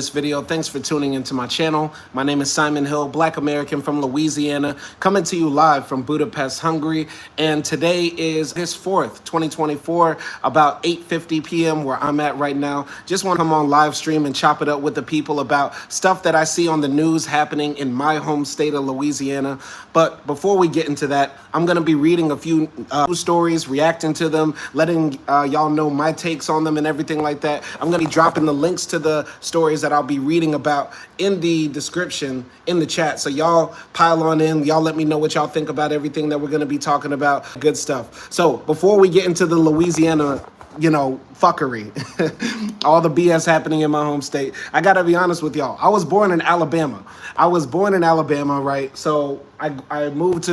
This video. Thanks for tuning into my channel. My name is Simon Hill, Black American from Louisiana, coming to you live from Budapest, Hungary. And today is August 4th, 2024, about 8:50 p.m. where I'm at right now. Just want to come on live stream and chop it up with the people about stuff that I see on the news happening in my home state of Louisiana. But before we get into that, I'm going to be reading a few news stories, reacting to them, letting y'all know my takes on them and everything like that. I'm going to be dropping the links to the stories that I'll be reading about in the description in the chat. So y'all pile on in. Y'all let me know what y'all think about everything that we're going to be talking about. Good stuff. So before we get into the Louisiana, fuckery, all the BS happening in my home state, I gotta be honest with y'all. I was born in Alabama. Right? So I moved to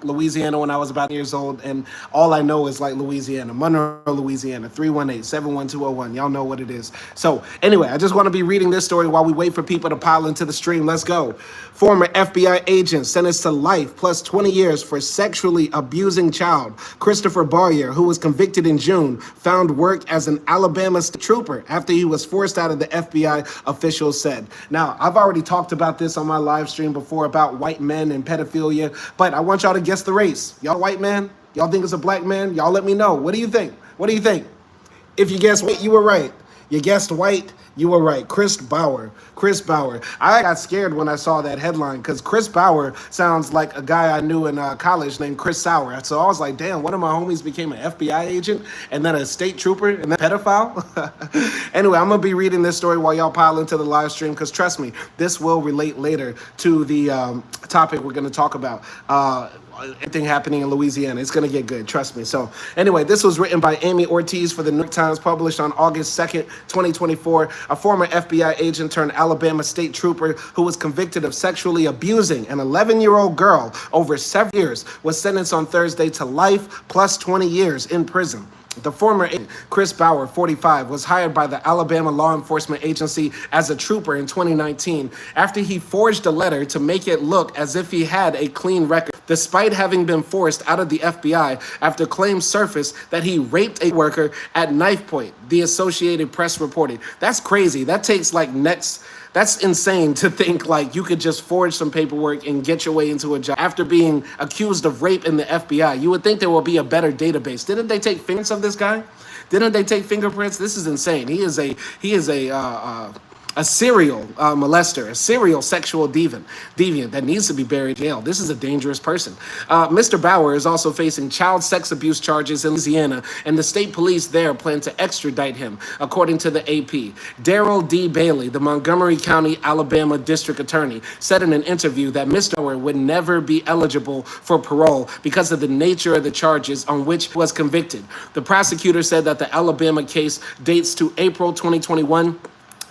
Louisiana when I was about years old, and all I know is Louisiana, Monroe, Louisiana, 318-71201. Y'all know what it is. So anyway, I just want to be reading this story while we wait for people to pile into the stream. Let's go. Former FBI agent sentenced to life plus 20 years for sexually abusing child. Christopher Barrier, who was convicted in June, found work as an Alabama state trooper after he was forced out of the FBI, officials said. Now, I've already talked about this on my live stream before about white men and pedophilia, but I want y'all to guess the race. Y'all white man? Y'all think it's a black man? Y'all let me know. What do you think? What do you think? If you guessed white, you were right. You guessed white, you were right. Chris Bauer. I got scared when I saw that headline because Chris Bauer sounds like a guy I knew in college named Chris Sauer. So I was like, damn, one of my homies became an FBI agent and then a state trooper and then a pedophile. Anyway, I'm going to be reading this story while y'all pile into the live stream because trust me, this will relate later to the topic we're going to talk about. Anything happening in Louisiana. It's going to get good. Trust me. So anyway, this was written by Amy Ortiz for the New York Times, published on August 2nd, 2024. A former FBI agent turned Alabama state trooper who was convicted of sexually abusing an 11-year-old girl over 7 years was sentenced on Thursday to life plus 20 years in prison. The former agent, Chris Bauer, 45, was hired by the Alabama Law Enforcement Agency as a trooper in 2019 after he forged a letter to make it look as if he had a clean record, despite having been forced out of the FBI after claims surfaced that he raped a worker at knife point, the Associated Press reported. That's crazy. That takes that's insane to think you could just forge some paperwork and get your way into a job after being accused of rape in the FBI. You would think there will be a better database. Didn't they take fingerprints of this guy? Didn't they take fingerprints? This is insane. He is a serial molester, a serial sexual deviant that needs to be buried in jail. This is a dangerous person. Mr. Bauer is also facing child sex abuse charges in Louisiana, and the state police there plan to extradite him, according to the AP. Daryl D. Bailey, the Montgomery County, Alabama district attorney, said in an interview that Mr. Bauer would never be eligible for parole because of the nature of the charges on which he was convicted. The prosecutor said that the Alabama case dates to April 2021,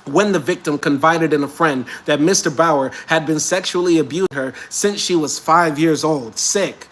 when the victim confided in a friend that Mr. Bauer had been sexually abusing her since she was 5 years old. Sick.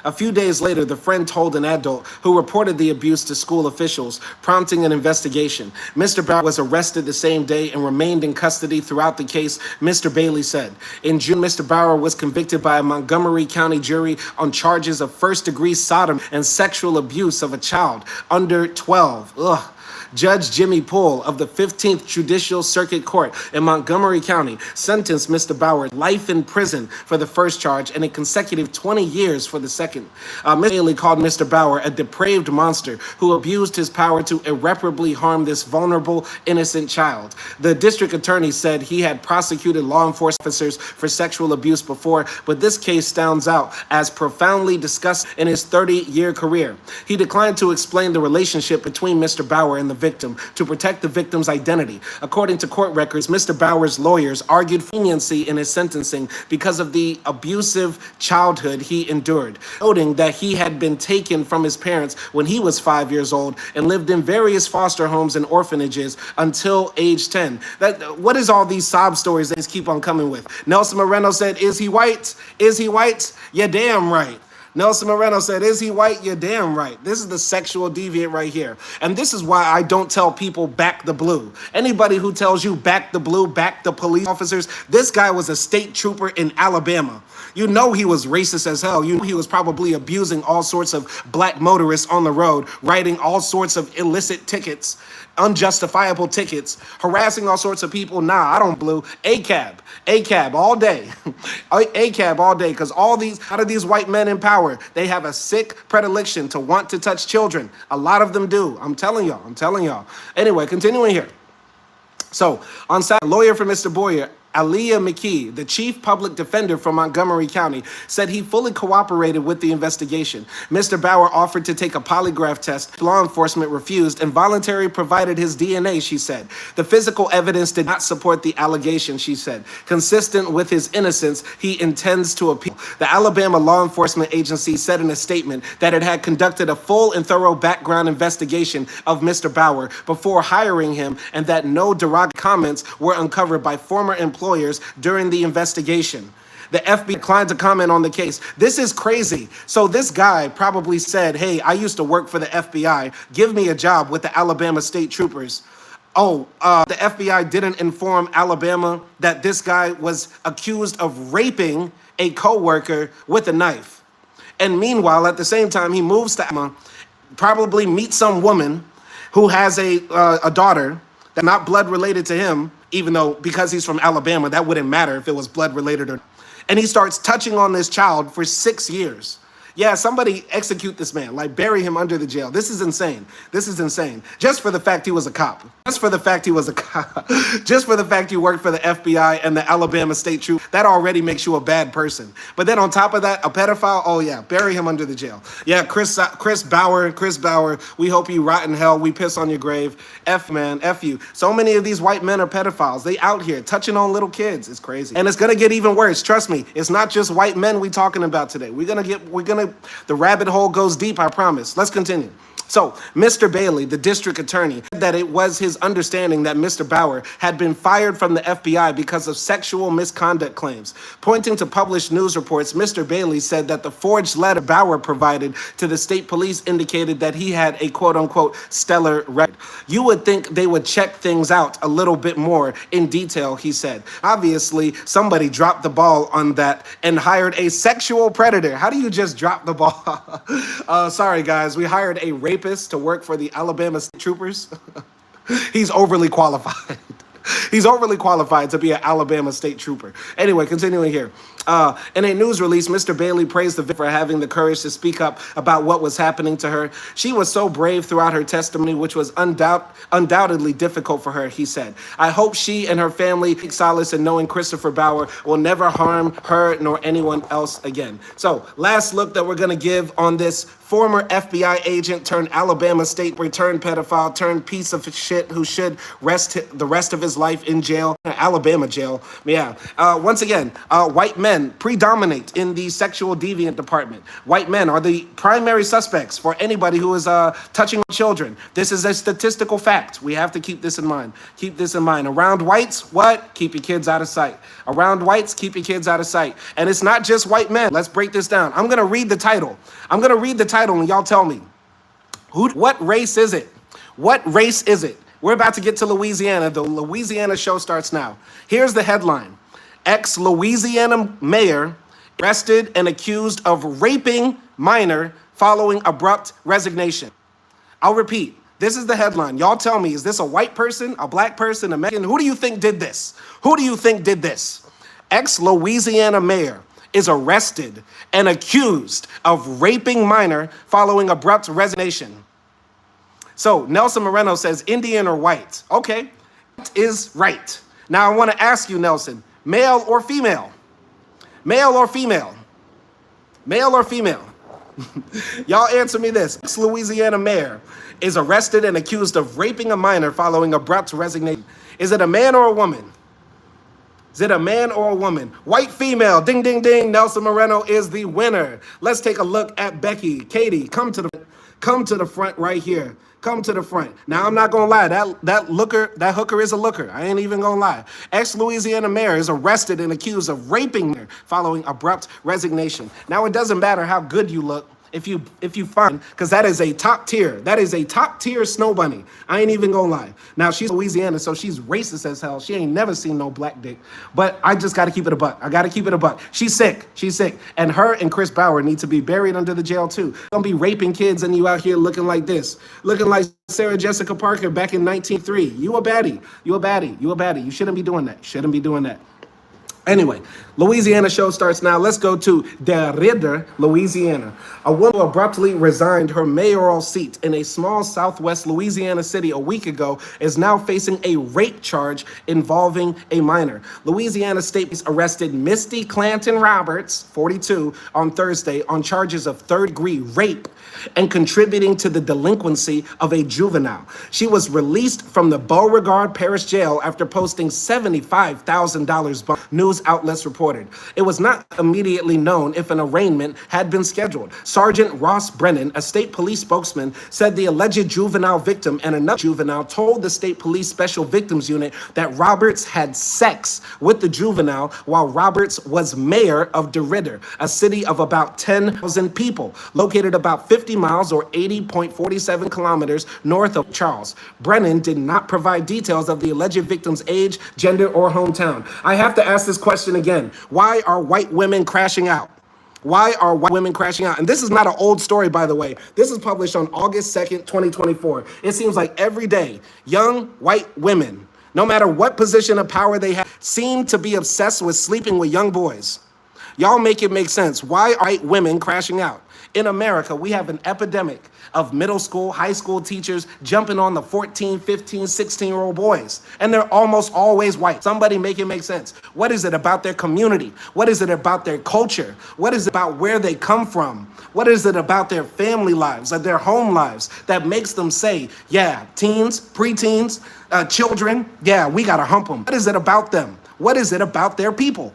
A few days later, the friend told an adult who reported the abuse to school officials, prompting an investigation. Mr. Bauer was arrested the same day and remained in custody throughout the case, Mr. Bailey said. In June, Mr. Bauer was convicted by a Montgomery County jury on charges of first-degree sodomy and sexual abuse of a child under 12. Ugh. Judge Jimmy Poole of the 15th Judicial Circuit Court in Montgomery County sentenced Mr. Bauer life in prison for the first charge and a consecutive 20 years for the second. Mr. Bailey called Mr. Bauer a depraved monster who abused his power to irreparably harm this vulnerable, innocent child. The district attorney said he had prosecuted law enforcement officers for sexual abuse before, but this case stands out as profoundly disgusting in his 30-year career. He declined to explain the relationship between Mr. Bauer and the victim to protect the victim's identity. According to court records, Mr. Bauer's lawyers argued for leniency in his sentencing because of the abusive childhood he endured, noting that he had been taken from his parents when he was 5 years old and lived in various foster homes and orphanages until age 10. What is all these sob stories that keep on coming with? Nelson Moreno said, is he white? Is he white? Yeah, damn right. Nelson Moreno said, is he white? You're damn right. This is the sexual deviant right here. And this is why I don't tell people back the blue. Anybody who tells you back the blue, back the police officers, this guy was a state trooper in Alabama. You know he was racist as hell. You know he was probably abusing all sorts of black motorists on the road, writing all sorts of illicit tickets, unjustifiable tickets, harassing all sorts of people. Nah, I don't blue. ACAB all day. ACAB all day, because out of these white men in power, they have a sick predilection to want to touch children. A lot of them do. I'm telling y'all. Anyway, continuing here. So, on Saturday, a lawyer for Mr. Boyer, Aaliyah McKee, the chief public defender from Montgomery County, said he fully cooperated with the investigation. Mr. Bauer offered to take a polygraph test. Law enforcement refused and voluntarily provided his DNA, she said. The physical evidence did not support the allegation, she said. Consistent with his innocence, he intends to appeal. The Alabama Law Enforcement Agency said in a statement that it had conducted a full and thorough background investigation of Mr. Bauer before hiring him, and that no derogatory comments were uncovered by former employers during the investigation. The FBI declined to comment on the case. This is crazy. So this guy probably said, hey, I used to work for the FBI. Give me a job with the Alabama State Troopers. The FBI didn't inform Alabama that this guy was accused of raping a coworker with a knife. And meanwhile, at the same time, he moves to Alabama, probably meets some woman who has a daughter that's not blood related to him, even though because he's from Alabama, that wouldn't matter if it was blood related or not. And he starts touching on this child for 6 years. Yeah, somebody execute this man, like bury him under the jail. This is insane. Just for the fact he was a cop. Just for the fact he worked for the FBI and the Alabama State Troop. That already makes you a bad person. But then on top of that, a pedophile, oh yeah, bury him under the jail. Yeah, Chris Bauer, we hope you rot in hell. We piss on your grave. F you. So many of these white men are pedophiles. They out here touching on little kids. It's crazy. And it's gonna get even worse. Trust me. It's not just white men we talking about today. The rabbit hole goes deep, I promise. Let's continue. So, Mr. Bailey, the district attorney, said that it was his understanding that Mr. Bauer had been fired from the FBI because of sexual misconduct claims. Pointing to published news reports, Mr. Bailey said that the forged letter Bauer provided to the state police indicated that he had a quote-unquote stellar record. You would think they would check things out a little bit more in detail, he said. Obviously, somebody dropped the ball on that and hired a sexual predator. How do you just drop the ball? Sorry, guys, we hired a rapist to work for the Alabama State Troopers. He's overly qualified. He's overly qualified to be an Alabama State Trooper. Anyway, continuing here. In a news release, Mr. Bailey praised the victim for having the courage to speak up about what was happening to her. She was so brave throughout her testimony, which was undoubtedly difficult for her, he said. I hope she and her family take solace in knowing Christopher Bauer will never harm her nor anyone else again. So, last look that we're going to give on this former FBI agent turned Alabama State turned pedophile turned piece of shit who should rest the rest of his life in jail, Alabama jail. Yeah. Once again, white men predominate in the sexual deviant department. White men are the primary suspects for anybody who is touching children. This is a statistical fact. We have to keep this in mind. Keep this in mind. Around whites, what? Keep your kids out of sight. Around whites, keep your kids out of sight. And it's not just white men. Let's break this down. I'm going to read the title. And y'all tell me, what race is it? What race is it? We're about to get to Louisiana. The Louisiana show starts now. Here's the headline. Ex-Louisiana mayor arrested and accused of raping minor following abrupt resignation. I'll repeat. This is the headline. Y'all tell me, is this a white person, a black person, a Mexican? Who do you think did this? Ex-Louisiana mayor is arrested and accused of raping minor following abrupt resignation. So Nelson Moreno says Indian or white. Okay, that is right. Now I want to ask you, Nelson, male or female? Male or female? Male or female? Y'all answer me this. Ex-Louisiana mayor is arrested and accused of raping a minor following abrupt resignation. Is it a man or a woman? Is it a man or a woman? White, female, ding, ding, ding. Nelson Moreno is the winner. Let's take a look at Becky. Katie, come to Come to the front right here. Come to the front. Now, I'm not going to lie. That hooker is a looker. I ain't even going to lie. Ex-Louisiana mayor is arrested and accused of raping her following abrupt resignation. Now, it doesn't matter how good you look. If you find, because that is a top tier snow bunny. I ain't even gonna lie. Now she's Louisiana, so she's racist as hell. She ain't never seen no black dick. But I just gotta keep it a buck. I gotta keep it a buck. She's sick. And her and Chris Bauer need to be buried under the jail too. Don't be raping kids and you out here looking like this. Looking like Sarah Jessica Parker back in 1903. You a baddie. You shouldn't be doing that. Anyway, Louisiana show starts now. Let's go to DeRidder, Louisiana. A woman who abruptly resigned her mayoral seat in a small southwest Louisiana city a week ago is now facing a rape charge involving a minor. Louisiana State Police arrested Misty Clanton Roberts, 42, on Thursday on charges of third-degree rape and contributing to the delinquency of a juvenile. She was released from the Beauregard Parish Jail after posting $75,000 bond, news outlets reported. It was not immediately known if an arraignment had been scheduled. Sergeant Ross Brennan, a state police spokesman, said the alleged juvenile victim and another juvenile told the State Police Special Victims Unit that Roberts had sex with the juvenile while Roberts was mayor of DeRidder, a city of about 10,000 people, located about 50 miles or 80.47 kilometers north of Charles. Brennan did not provide details of the alleged victim's age, gender, or hometown. I have to ask this question again. Why are white women crashing out? Why are white women crashing out? And this is not an old story, by the way. This is published on August 2nd, 2024. It seems like every day, young white women, no matter what position of power they have, seem to be obsessed with sleeping with young boys. Y'all make it make sense. Why are white women crashing out? In America, we have an epidemic of middle school, high school teachers jumping on the 14, 15, 16-year-old boys. And they're almost always white. Somebody make it make sense. What is it about their community? What is it about their culture? What is it about where they come from? What is it about their family lives, or their home lives, that makes them say, yeah, teens, preteens, children, yeah, we gotta hump them. What is it about them? What is it about their people?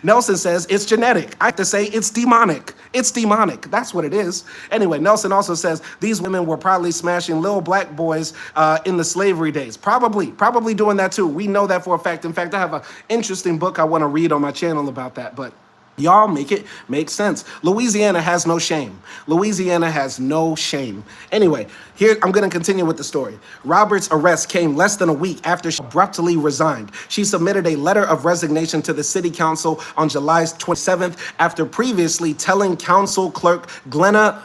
Nelson says it's genetic. I have to say it's demonic. It's demonic. That's what it is. Anyway, Nelson also says these women were probably smashing little black boys in the slavery days. Probably doing that too. We know that for a fact. In fact, I have an interesting book I want to read on my channel about that, but y'all make it make sense. Louisiana has no shame. Louisiana has no shame. Anyway, here I'm going to continue with the story. Roberts' arrest came less than a week after she abruptly resigned. She submitted a letter of resignation to the city council on July 27th after previously telling council clerk Glenna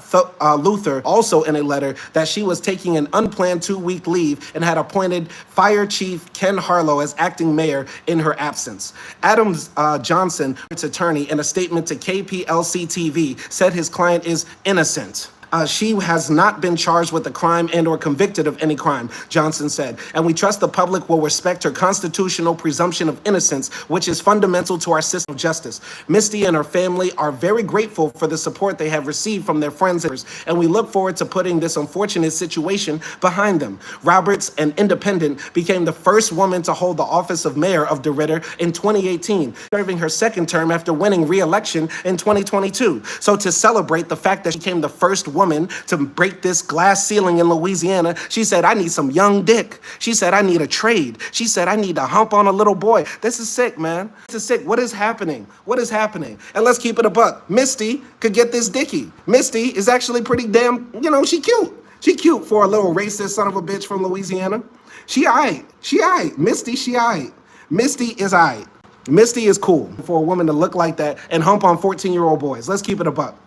Luther, also in a letter, that she was taking an unplanned 2-week leave and had appointed Fire Chief Ken Harlow as acting mayor in her absence. Adam Johnson, its attorney, in a statement to KPLC TV, said his client is innocent. She has not been charged with a crime and or convicted of any crime, Johnson said, and we trust the public will respect her constitutional presumption of innocence, which is fundamental to our system of justice. Misty and her family are very grateful for the support they have received from their friends, and we look forward to putting this unfortunate situation behind them. Roberts, an independent, became the first woman to hold the office of mayor of DeRidder in 2018, serving her second term after winning re-election in 2022. So to celebrate the fact that she became the first woman to break this glass ceiling in Louisiana, she said, I need some young dick. She said, I need a trade. She said, I need to hump on a little boy. This is sick, man. This is sick. What is happening? What is happening? And let's keep it a buck. Misty could get this dickie. Misty is actually pretty damn, she cute. She cute for a little racist son of a bitch from Louisiana. She aight. Misty, she aight. Misty is aight. Misty is cool for a woman to look like that and hump on 14-year-old boys. Let's keep it a buck.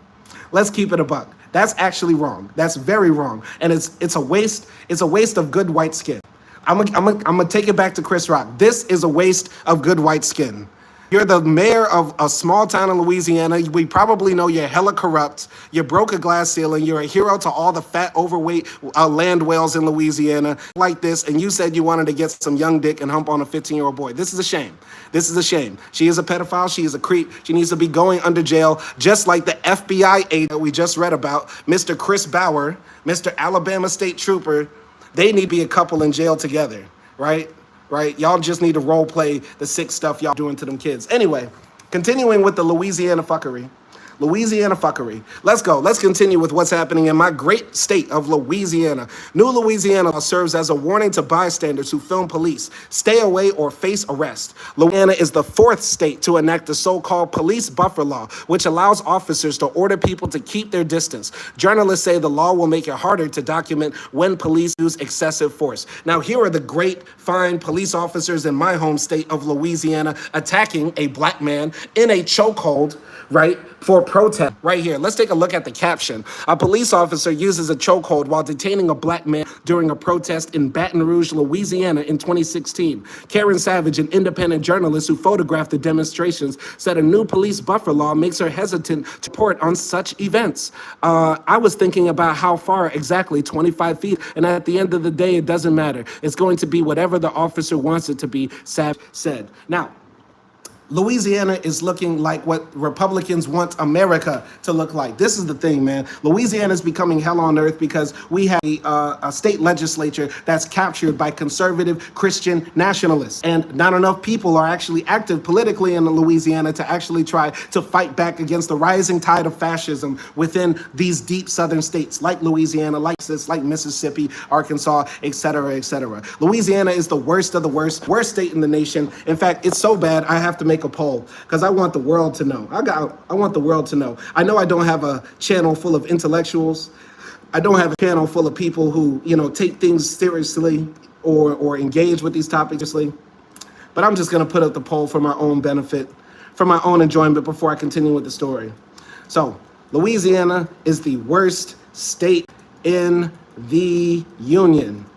Let's keep it a buck. That's actually wrong. That's very wrong. And it's a waste. It's a waste of good white skin. I'm gonna take it back to Chris Rock. This is a waste of good white skin. You're the mayor of a small town in Louisiana. We probably know you're hella corrupt. You broke a glass ceiling. You're a hero to all the fat, overweight land whales in Louisiana like this. And you said you wanted to get some young dick and hump on a 15-year-old boy. This is a shame. This is a shame. She is a pedophile. She is a creep. She needs to be going under jail, just like the FBI agent that we just read about, Mr. Chris Bauer, Mr. Alabama State Trooper. They need to be a couple in jail together, right? Right? Y'all just need to role play the sick stuff y'all doing to them kids. Anyway, continuing with the Louisiana fuckery. Louisiana fuckery. Let's go. Let's continue with what's happening in my great state of Louisiana. New Louisiana law serves as a warning to bystanders who film police. Stay away or face arrest. Louisiana is the fourth state to enact the so-called police buffer law, which allows officers to order people to keep their distance. Journalists say the law will make it harder to document when police use excessive force. Now, here are the great, fine police officers in my home state of Louisiana attacking a black man in a chokehold, right, for protest. Right here, let's take a look at the caption. A police officer uses a chokehold while detaining a black man during a protest in Baton Rouge, Louisiana in 2016. Karen Savage, an independent journalist who photographed the demonstrations, said a new police buffer law makes her hesitant to report on such events. I was thinking about how far exactly, 25 feet, and at the end of the day, it doesn't matter. It's going to be whatever the officer wants it to be, Savage said. Now, Louisiana is looking like what Republicans want America to look like. This is the thing, man. Louisiana is becoming hell on earth because we have a state legislature that's captured by conservative Christian nationalists. And not enough people are actually active politically in Louisiana to actually try to fight back against the rising tide of fascism within these deep southern states like Louisiana, like Mississippi, Arkansas, et cetera, et cetera. Louisiana is the worst of the worst state in the nation. In fact, it's so bad, I have to make a poll because I want the world to know. I want the world to know. I know I don't have a channel full of intellectuals. I don't have a channel full of people who, take things seriously or engage with these topics seriously. But I'm just going to put up the poll for my own benefit, for my own enjoyment before I continue with the story. So, Louisiana is the worst state in the union.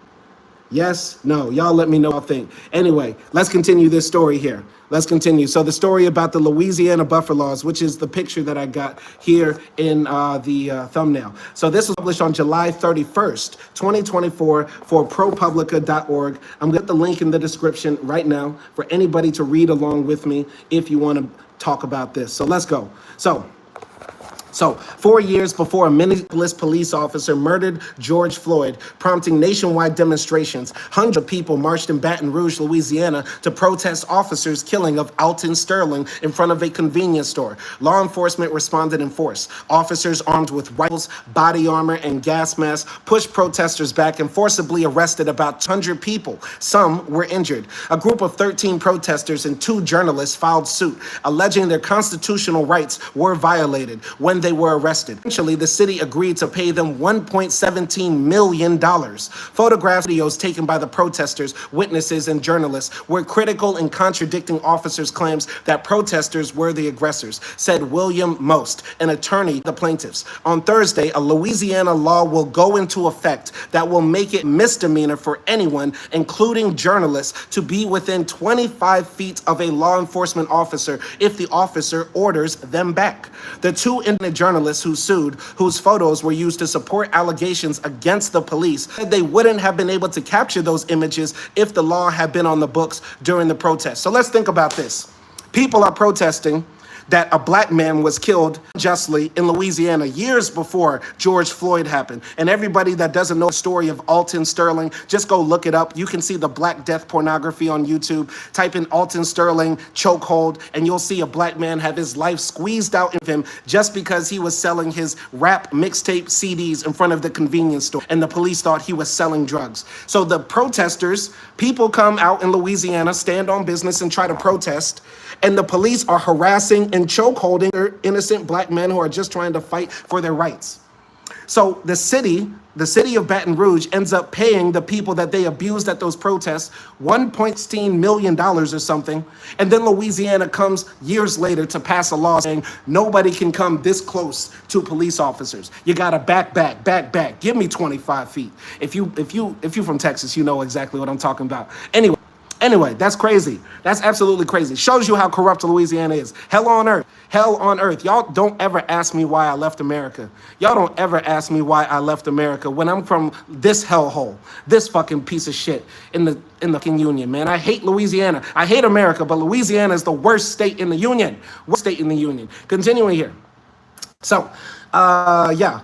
Yes? No? Y'all let me know what I think. Anyway, let's continue this story here. Let's continue. So the story about the Louisiana buffer laws, which is the picture that I got here in the thumbnail. So this was published on July 31st, 2024 for ProPublica.org. I'm going to put the link in the description right now for anybody to read along with me if you want to talk about this. So let's go. So, 4 years before a Minneapolis police officer murdered George Floyd, prompting nationwide demonstrations, hundreds of people marched in Baton Rouge, Louisiana, to protest officers' killing of Alton Sterling in front of a convenience store. Law enforcement responded in force. Officers armed with rifles, body armor, and gas masks pushed protesters back and forcibly arrested about 100 people. Some were injured. A group of 13 protesters and 2 journalists filed suit, alleging their constitutional rights were violated when they were arrested. Eventually, the city agreed to pay them $1.17 million. Photographs, videos taken by the protesters, witnesses, and journalists were critical in contradicting officers' claims that protesters were the aggressors, said William Most, an attorney to the plaintiffs. On Thursday, a Louisiana law will go into effect that will make it misdemeanor for anyone, including journalists, to be within 25 feet of a law enforcement officer if the officer orders them back. The 2 independent journalists who sued, whose photos were used to support allegations against the police, said they wouldn't have been able to capture those images if the law had been on the books during the protest. So let's think about this. People are protesting that a black man was killed justly in Louisiana years before George Floyd happened. And everybody that doesn't know the story of Alton Sterling, just go look it up. You can see the Black Death pornography on YouTube. Type in Alton Sterling chokehold, and you'll see a black man have his life squeezed out of him just because he was selling his rap mixtape CDs in front of the convenience store, and the police thought he was selling drugs. So the protesters, people come out in Louisiana, stand on business and try to protest, and the police are harassing and chokeholding innocent black men who are just trying to fight for their rights. So the city of Baton Rouge ends up paying the people that they abused at those protests $1.16 million or something. And then Louisiana comes years later to pass a law saying nobody can come this close to police officers. You gotta back. Give me 25 feet. If you from Texas, you know exactly what I'm talking about. Anyway, that's crazy. That's absolutely crazy. Shows you how corrupt Louisiana is. Hell on earth. Hell on earth. Y'all don't ever ask me why I left America. Y'all don't ever ask me why I left America when I'm from this hellhole, this fucking piece of shit in the fucking union, man. I hate Louisiana. I hate America, but Louisiana is the worst state in the union. Worst state in the union. Continuing here. So, yeah.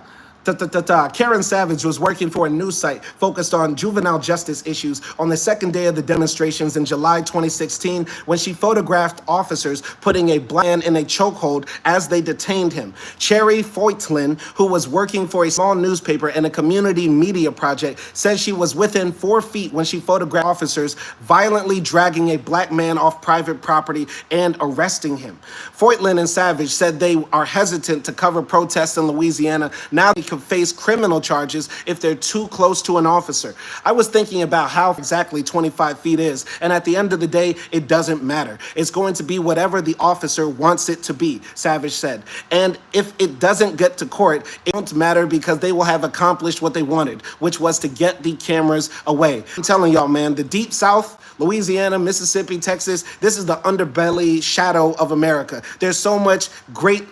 Karen Savage was working for a news site focused on juvenile justice issues on the second day of the demonstrations in July 2016 when she photographed officers putting a black man in a chokehold as they detained him. Cherry Foytlin, who was working for a small newspaper and a community media project, says she was within 4 feet when she photographed officers violently dragging a black man off private property and arresting him. Foytlin and Savage said they are hesitant to cover protests in Louisiana. Now they could face criminal charges if they're too close to an officer. I was thinking about how exactly 25 feet is, and at the end of the day, it doesn't matter. It's going to be whatever the officer wants it to be, Savage said. And if it doesn't get to court, it won't matter because they will have accomplished what they wanted, which was to get the cameras away. I'm telling y'all, man, the Deep South, Louisiana, Mississippi, Texas, this is the underbelly shadow of America. There's so much greatly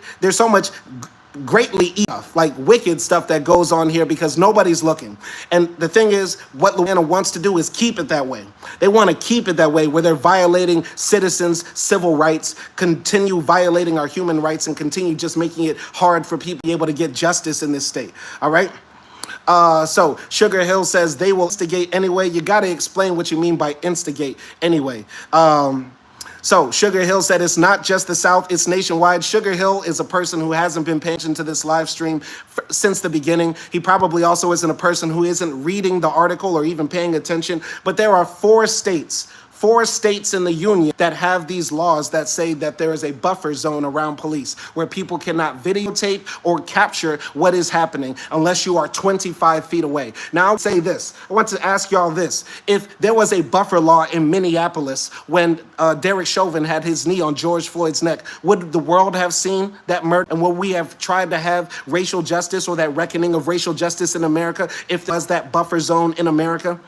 like wicked stuff that goes on here because nobody's looking. And the thing is, what Louisiana wants to do is keep it that way. They want to keep it that way where they're violating citizens' civil rights, continue violating our human rights, and continue just making it hard for people to be able to get justice in this state. All right? So Sugar Hill says they will instigate anyway. You got to explain what you mean by instigate anyway. So Sugar Hill said it's not just the South, it's nationwide. Sugar Hill is a person who hasn't been paying attention to this live stream since the beginning. He probably also isn't a person who isn't reading the article or even paying attention. But there are 4 states in the union that have these laws that say that there is a buffer zone around police where people cannot videotape or capture what is happening unless you are 25 feet away. Now, I'll say this. I want to ask y'all this. If there was a buffer law in Minneapolis when Derek Chauvin had his knee on George Floyd's neck, would the world have seen that murder? And would we have tried to have racial justice or that reckoning of racial justice in America if there was that buffer zone in America?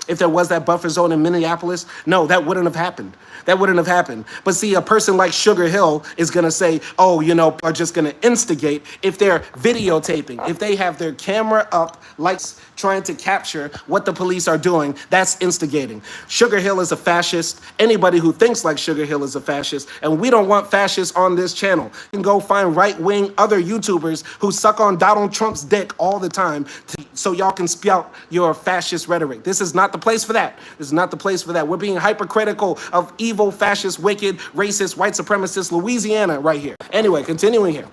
If there was that buffer zone in Minneapolis, no, that wouldn't have happened. That wouldn't have happened. But see, a person like Sugar Hill is going to say, oh, you know, are just going to instigate if they're videotaping, if they have their camera up, lights trying to capture what the police are doing, that's instigating. Sugar Hill is a fascist. Anybody who thinks like Sugar Hill is a fascist, and we don't want fascists on this channel. You can go find right-wing other YouTubers who suck on Donald Trump's dick all the time so y'all can spout your fascist rhetoric. This is not the place for that. This is not the place for that. We're being hypercritical of evil, fascist, wicked, racist, white supremacist Louisiana right here. Anyway, continuing here.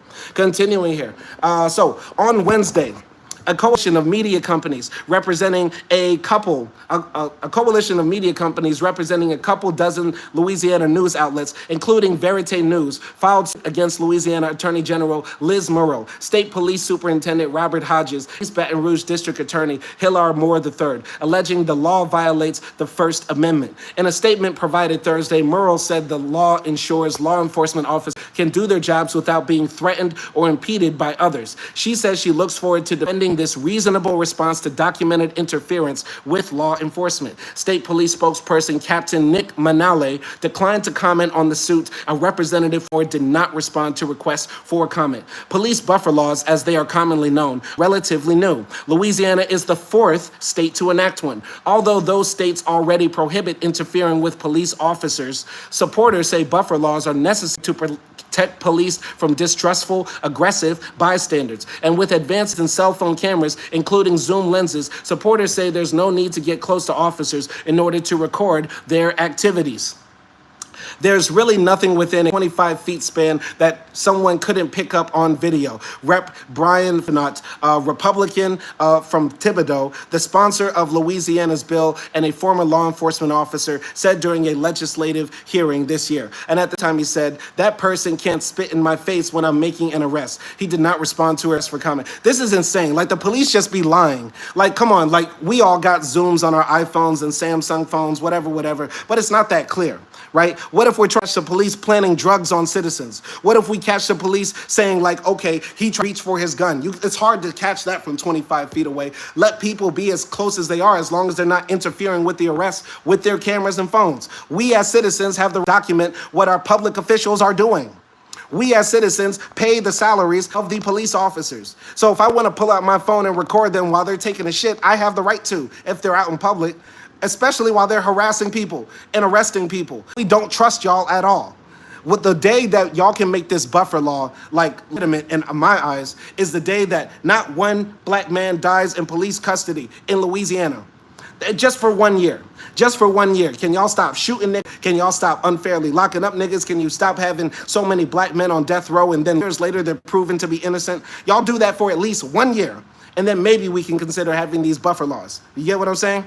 So on Wednesday, a coalition of media companies representing a couple dozen Louisiana news outlets, including Verite News, filed against Louisiana Attorney General Liz Murrow, State Police Superintendent Robert Hodges, East Baton Rouge District Attorney Hilar Moore III, alleging the law violates the First Amendment. In a statement provided Thursday, Murrow said the law ensures law enforcement officers can do their jobs without being threatened or impeded by others. She says she looks forward to defending this reasonable response to documented interference with law enforcement. State Police spokesperson Captain Nick Manale declined to comment on the suit. A representative for it did not respond to requests for comment. Police buffer laws, as they are commonly known, relatively new. Louisiana is the 4th state to enact one. Although those states already prohibit interfering with police officers, supporters say buffer laws are necessary to protect police from distrustful, aggressive bystanders. And with advances in cell phone cameras, including zoom lenses, supporters say there's no need to get close to officers in order to record their activities. There's really nothing within a 25 feet span that someone couldn't pick up on video. Rep. Brian Finot, a Republican from Thibodaux, the sponsor of Louisiana's bill and a former law enforcement officer, said during a legislative hearing this year. And at the time he said, that person can't spit in my face when I'm making an arrest. He did not respond to us for comment. This is insane. Like, the police just be lying. Like, come on, like, we all got Zooms on our iPhones and Samsung phones, whatever, but it's not that clear, right? What if we're trying to police planting drugs on citizens? What if we catch the police saying, like, okay, he reached for his gun? It's hard to catch that from 25 feet away. Let people be as close as they are, as long as they're not interfering with the arrest with their cameras and phones. We as citizens have to document what our public officials are doing. We as citizens pay the salaries of the police officers. So if I want to pull out my phone and record them while they're taking a shit, I have the right to, if they're out in public, especially while they're harassing people and arresting people. We don't trust y'all at all. What the day that y'all can make this buffer law like legitimate in my eyes is the day that not one black man dies in police custody in Louisiana. Just for 1 year. Just for 1 year. Can y'all stop shooting niggas? Can y'all stop unfairly locking up niggas? Can you stop having so many black men on death row and then years later they're proven to be innocent? Y'all do that for at least 1 year. And then maybe we can consider having these buffer laws. You get what I'm saying?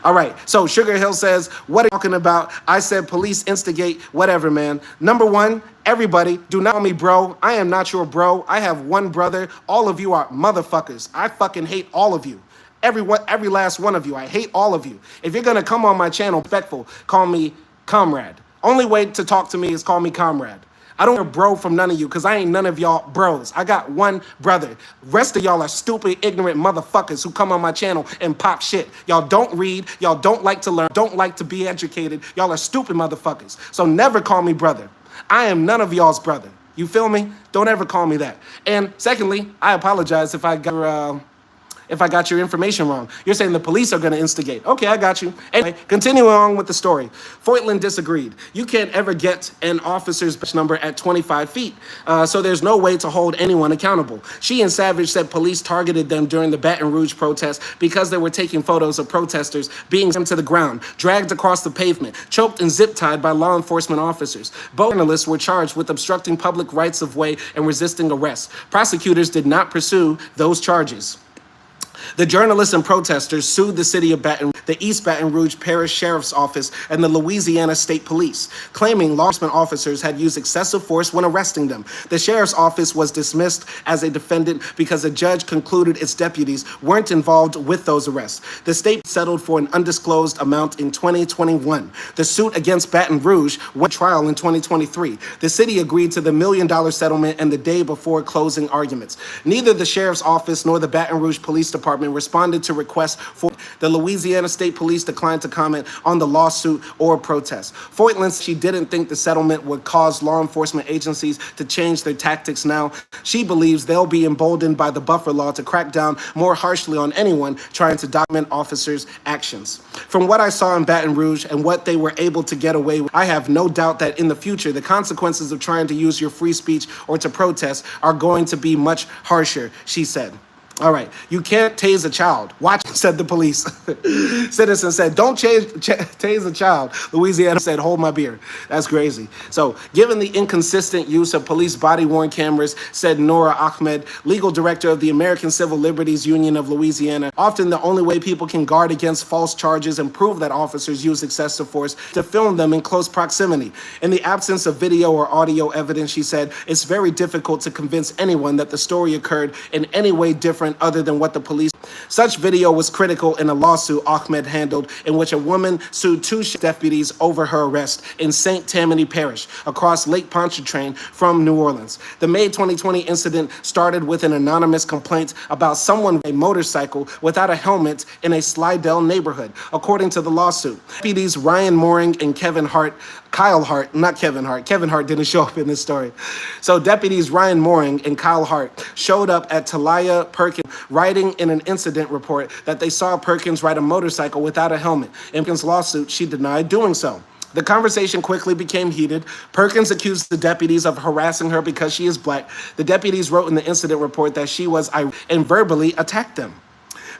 All right, so Sugar Hill says, what are you talking about? I said police instigate, whatever, man. Number one, everybody, do not call me bro. I am not your bro. I have one brother. All of you are motherfuckers. I fucking hate all of you. Every last one of you. I hate all of you. If you're going to come on my channel, respectful, call me comrade. Only way to talk to me is call me comrade. I don't hear bro from none of you because I ain't none of y'all bros. I got one brother. Rest of y'all are stupid, ignorant motherfuckers who come on my channel and pop shit. Y'all don't read. Y'all don't like to learn. Don't like to be educated. Y'all are stupid motherfuckers. So never call me brother. I am none of y'all's brother. You feel me? Don't ever call me that. And secondly, I apologize if I got your information wrong. You're saying the police are going to instigate. Okay, I got you. Anyway, continuing on with the story. Foytland disagreed. You can't ever get an officer's badge number at 25 feet, so there's no way to hold anyone accountable. She and Savage said police targeted them during the Baton Rouge protest because they were taking photos of protesters being slammed to the ground, dragged across the pavement, choked and zip-tied by law enforcement officers. Both journalists were charged with obstructing public rights of way and resisting arrest. Prosecutors did not pursue those charges. The journalists and protesters sued the city of the East Baton Rouge Parish Sheriff's Office and the Louisiana State Police, claiming law enforcement officers had used excessive force when arresting them. The Sheriff's Office was dismissed as a defendant because a judge concluded its deputies weren't involved with those arrests. The state settled for an undisclosed amount in 2021. The suit against Baton Rouge went to trial in 2023. The city agreed to the $1 million settlement and the day before closing arguments. Neither the Sheriff's Office nor the Baton Rouge Police Department responded to requests for the Louisiana State Police declined to comment on the lawsuit or protest. Foytland said she didn't think the settlement would cause law enforcement agencies to change their tactics now. She believes they'll be emboldened by the buffer law to crack down more harshly on anyone trying to document officers' actions. From what I saw in Baton Rouge and what they were able to get away with, I have no doubt that in the future, the consequences of trying to use your free speech or to protest are going to be much harsher, she said. All right, you can't tase a child. Watch, said the police. Citizen said, don't tase a child. Louisiana said, hold my beer. That's crazy. So, given the inconsistent use of police body-worn cameras, said Nora Ahmed, legal director of the American Civil Liberties Union of Louisiana, often the only way people can guard against false charges and prove that officers use excessive force to film them in close proximity. In the absence of video or audio evidence, she said, it's very difficult to convince anyone that the story occurred in any way different other than what the police. Such video was critical in a lawsuit Ahmed handled in which a woman sued two deputies over her arrest in St. Tammany Parish across Lake Pontchartrain from New Orleans. The May 2020 incident started with an anonymous complaint about someone with a motorcycle without a helmet in a Slidell neighborhood, according to the lawsuit. Deputies Ryan Mooring and Kevin Hart didn't show up in this story. So deputies Ryan Mooring and Kyle Hart showed up at Talia Perkins, writing in an incident report that they saw Perkins ride a motorcycle without a helmet. In Perkins' lawsuit, she denied doing so. The conversation quickly became heated. Perkins accused the deputies of harassing her because she is black. The deputies wrote in the incident report that she was irate and verbally attacked them.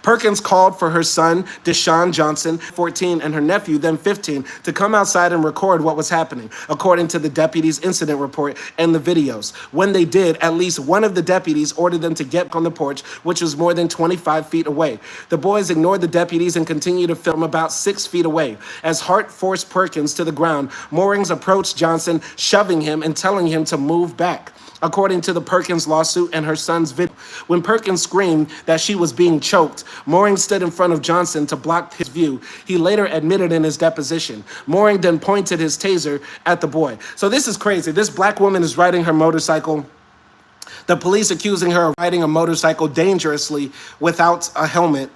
Perkins called for her son, Deshaun Johnson, 14, and her nephew, then 15, to come outside and record what was happening, according to the deputy's incident report and the videos. When they did, at least one of the deputies ordered them to get on the porch, which was more than 25 feet away. The boys ignored the deputies and continued to film about 6 feet away. As Hart forced Perkins to the ground, Moorings approached Johnson, shoving him and telling him to move back, according to the Perkins lawsuit and her son's video. When Perkins screamed that she was being choked, Mooring stood in front of Johnson to block his view. He later admitted in his deposition. Mooring then pointed his taser at the boy. So this is crazy. This black woman is riding her motorcycle. The police accusing her of riding a motorcycle dangerously without a helmet.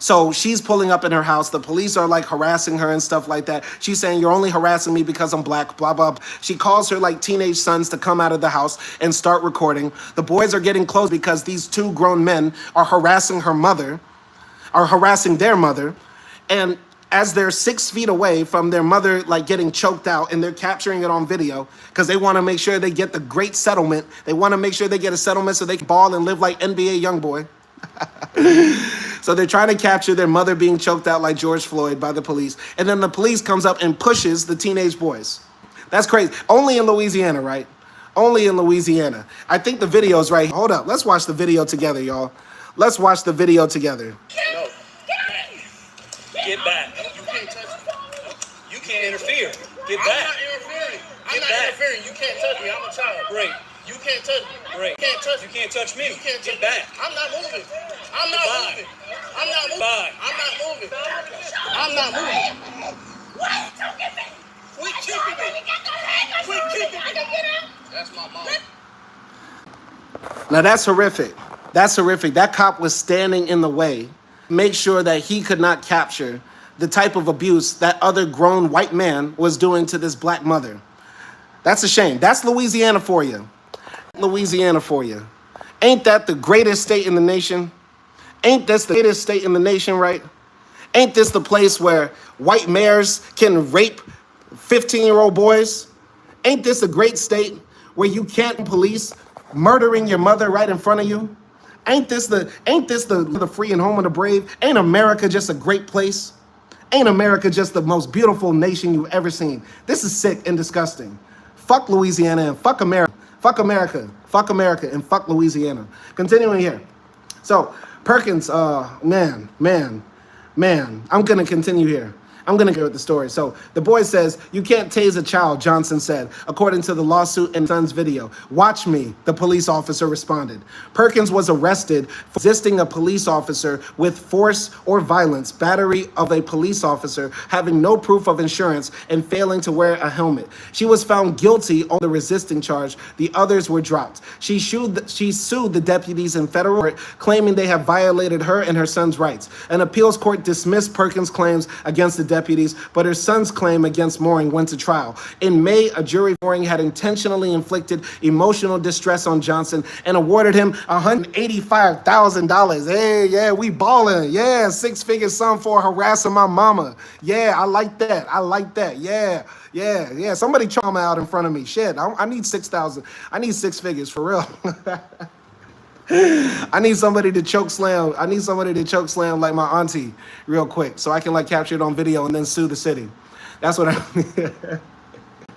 So she's pulling up in her house. The police are like harassing her and stuff like that. She's saying, you're only harassing me because I'm black, blah, blah, blah. She calls her like teenage sons to come out of the house and start recording. The boys are getting close because these two grown men are harassing their mother. And as they're 6 feet away from their mother, like getting choked out, and they're capturing it on video because they want to make sure they get the great settlement. They want to make sure they get a settlement so they can ball and live like NBA YoungBoy. So they're trying to capture their mother being choked out like George Floyd by the police. And then the police comes up and pushes the teenage boys. That's crazy. Only in Louisiana, right? Only in Louisiana. I think the video's right. Hold up. Let's watch the video together, y'all. Let's watch the video together. No. Get back. You can't touch me. You can't interfere. Get back. I'm not interfering. I'm not interfering. You can't touch me. I'm a child. Great. You can't touch me. Great. You can't touch me. You can't touch me. You can't touch me. I'm not moving. I'm not moving. I'm not moving. I'm not moving. I'm not moving. Wait, don't get me. Quit kicking me. Quit kicking me. That's my mom. Now that's horrific. That's horrific. That cop was standing in the way, make sure that he could not capture the type of abuse that other grown white man was doing to this black mother. That's a shame. That's Louisiana for you. Louisiana for you. Ain't that the greatest state in the nation? Ain't this the greatest state in the nation, right? Ain't this the place where white mayors can rape 15-year-old boys? Ain't this a great state where you can't police murdering your mother right in front of you? Ain't this the free and home of the brave? Ain't America just a great place? Ain't America just the most beautiful nation you've ever seen? This is sick and disgusting. Fuck Louisiana and fuck America. Fuck America. Fuck America and fuck Louisiana. Continuing here. So Perkins, man, I'm gonna continue here. I'm going to go with the story. So the boy says, "You can't tase a child," Johnson said, according to the lawsuit and son's video. "Watch me," the police officer responded. Perkins was arrested for resisting a police officer with force or violence, battery of a police officer, having no proof of insurance, and failing to wear a helmet. She was found guilty on the resisting charge. The others were dropped. She sued the deputies in federal court, claiming they have violated her and her son's rights. An appeals court dismissed Perkins' claims against the deputies, but her son's claim against Mooring went to trial. In May, a jury Mooring had intentionally inflicted emotional distress on Johnson and awarded him $185,000. Hey, yeah, we balling. Yeah, 6-figure sum for harassing my mama. Yeah, I like that. I like that. Yeah. Somebody choke me out in front of me. Shit, I need 6,000. I need 6 figures for real. I need somebody to choke slam. I need somebody to choke slam like my auntie real quick so I can like capture it on video and then sue the city. That's what I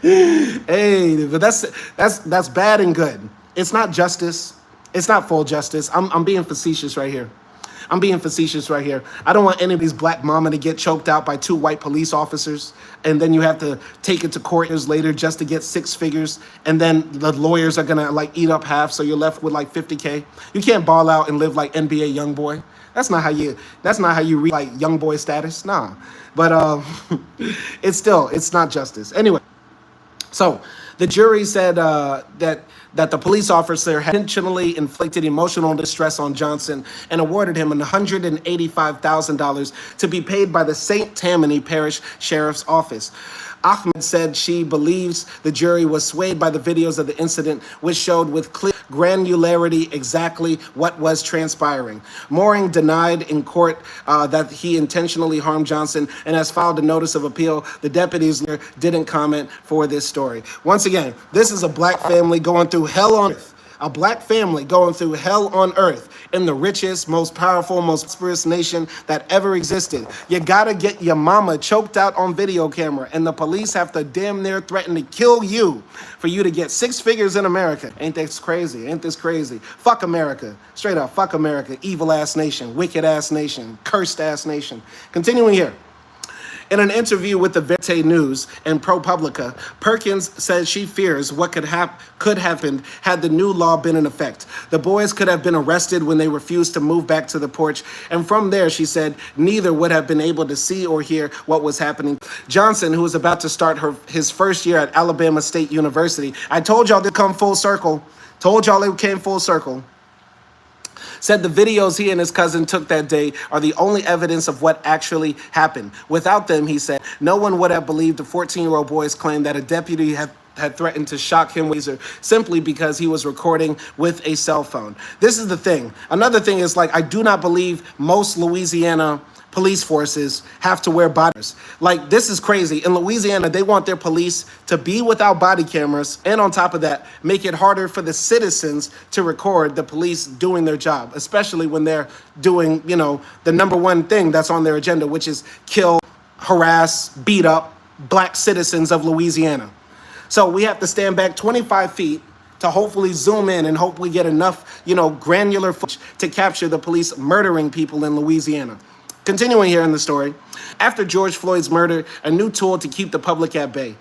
Hey, but that's bad and good. It's not justice. It's not full justice. I'm being facetious right here. I don't want any of these black mama to get choked out by 2 white police officers, and then you have to take it to court years later just to get 6 figures, and then the lawyers are gonna like eat up half, so you're left with like 50K. You can't ball out and live like NBA YoungBoy. That's not how you reach like YoungBoy status. Nah, but it's not justice. Anyway, so the jury said that the police officer had intentionally inflicted emotional distress on Johnson and awarded him $185,000 to be paid by the St. Tammany Parish Sheriff's Office. Ahmed said she believes the jury was swayed by the videos of the incident, which showed with clear granularity exactly what was transpiring. Mooring denied in court that he intentionally harmed Johnson and has filed a notice of appeal. The deputies didn't comment for this story. Once again, this is a black family going through hell on earth. A black family going through hell on earth in the richest, most powerful, most prosperous nation that ever existed. You gotta get your mama choked out on video camera, and the police have to damn near threaten to kill you for you to get 6 figures in America. Ain't this crazy? Ain't this crazy? Fuck America. Straight up, fuck America. Evil ass nation, wicked ass nation, cursed ass nation. Continuing here. In an interview with the Verite News and ProPublica, Perkins said she fears what could have happened had the new law been in effect. The boys could have been arrested when they refused to move back to the porch, and from there, she said, neither would have been able to see or hear what was happening. Johnson, who was about to start his first year at Alabama State University, I told y'all to come full circle. Told y'all it came full circle. Said the videos he and his cousin took that day are the only evidence of what actually happened. Without them, he said, no one would have believed the 14-year-old boy's claim that a deputy had threatened to shock him with a laser simply because he was recording with a cell phone. This is the thing. Another thing is, like, I do not believe most Louisiana police forces have to wear body cameras. Like, this is crazy. In Louisiana, they want their police to be without body cameras, and on top of that, make it harder for the citizens to record the police doing their job, especially when they're doing, the number one thing that's on their agenda, which is kill, harass, beat up black citizens of Louisiana. So we have to stand back 25 feet to hopefully zoom in and hope we get enough, granular footage to capture the police murdering people in Louisiana. Continuing here in the story, after George Floyd's murder, a new tool to keep the public at bay.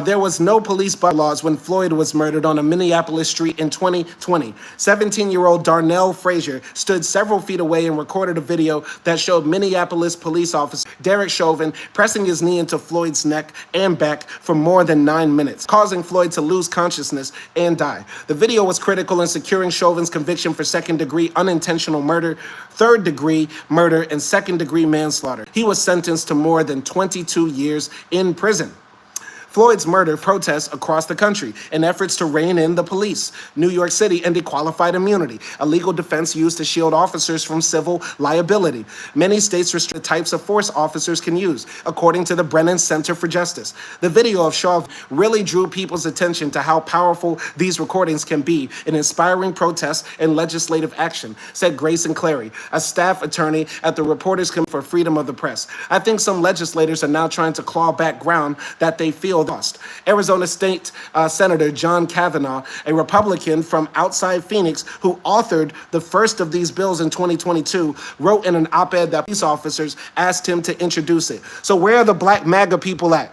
There was no police laws when Floyd was murdered on a Minneapolis street in 2020. 17-year-old Darnell Frazier stood several feet away and recorded a video that showed Minneapolis police officer Derek Chauvin pressing his knee into Floyd's neck and back for more than 9 minutes, causing Floyd to lose consciousness and die. The video was critical in securing Chauvin's conviction for second-degree unintentional murder, third-degree murder, and second-degree manslaughter. He was sentenced to more than 22 years in prison. Floyd's murder protests across the country in efforts to rein in the police. New York City ended qualified immunity, a legal defense used to shield officers from civil liability. Many states restrict the types of force officers can use, according to the Brennan Center for Justice. The video of Shaw really drew people's attention to how powerful these recordings can be in inspiring protests and legislative action, said Grayson Clary, a staff attorney at the Reporters Committee for Freedom of the Press. I think some legislators are now trying to claw back ground that they feel lost. Arizona State Senator John Kavanaugh, a Republican from outside Phoenix who authored the first of these bills in 2022, wrote in an op-ed that police officers asked him to introduce it. So where are the black MAGA people at?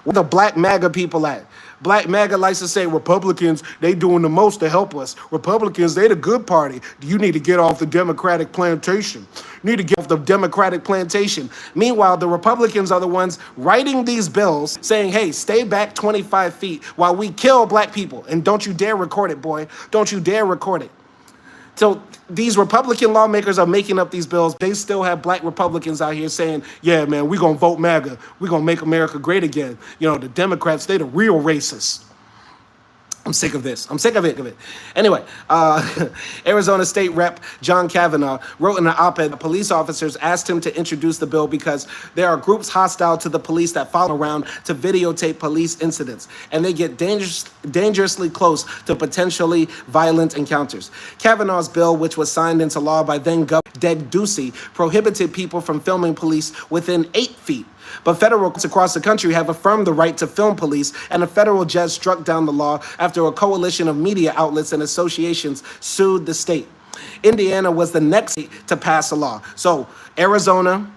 Where are the black MAGA people at? Black MAGA likes to say Republicans, they doing the most to help us. Republicans, they the good party. You need to get off the Democratic plantation. You need to get off the Democratic plantation. Meanwhile, the Republicans are the ones writing these bills saying, hey, stay back 25 feet while we kill black people. And don't you dare record it, boy. Don't you dare record it. So these Republican lawmakers are making up these bills. They still have black Republicans out here saying, yeah, man, we're going to vote MAGA. We're going to make America great again. The Democrats, they the real racists. I'm sick of this. I'm sick of it. Anyway, Arizona State Rep. John Kavanaugh wrote in an op-ed that police officers asked him to introduce the bill because there are groups hostile to the police that follow around to videotape police incidents, and they get dangerously close to potentially violent encounters. Kavanaugh's bill, which was signed into law by then Governor Doug Ducey, prohibited people from filming police within 8 feet. But federal courts across the country have affirmed the right to film police, and a federal judge struck down the law after a coalition of media outlets and associations sued the state. Indiana was the next state to pass a law. So Arizona,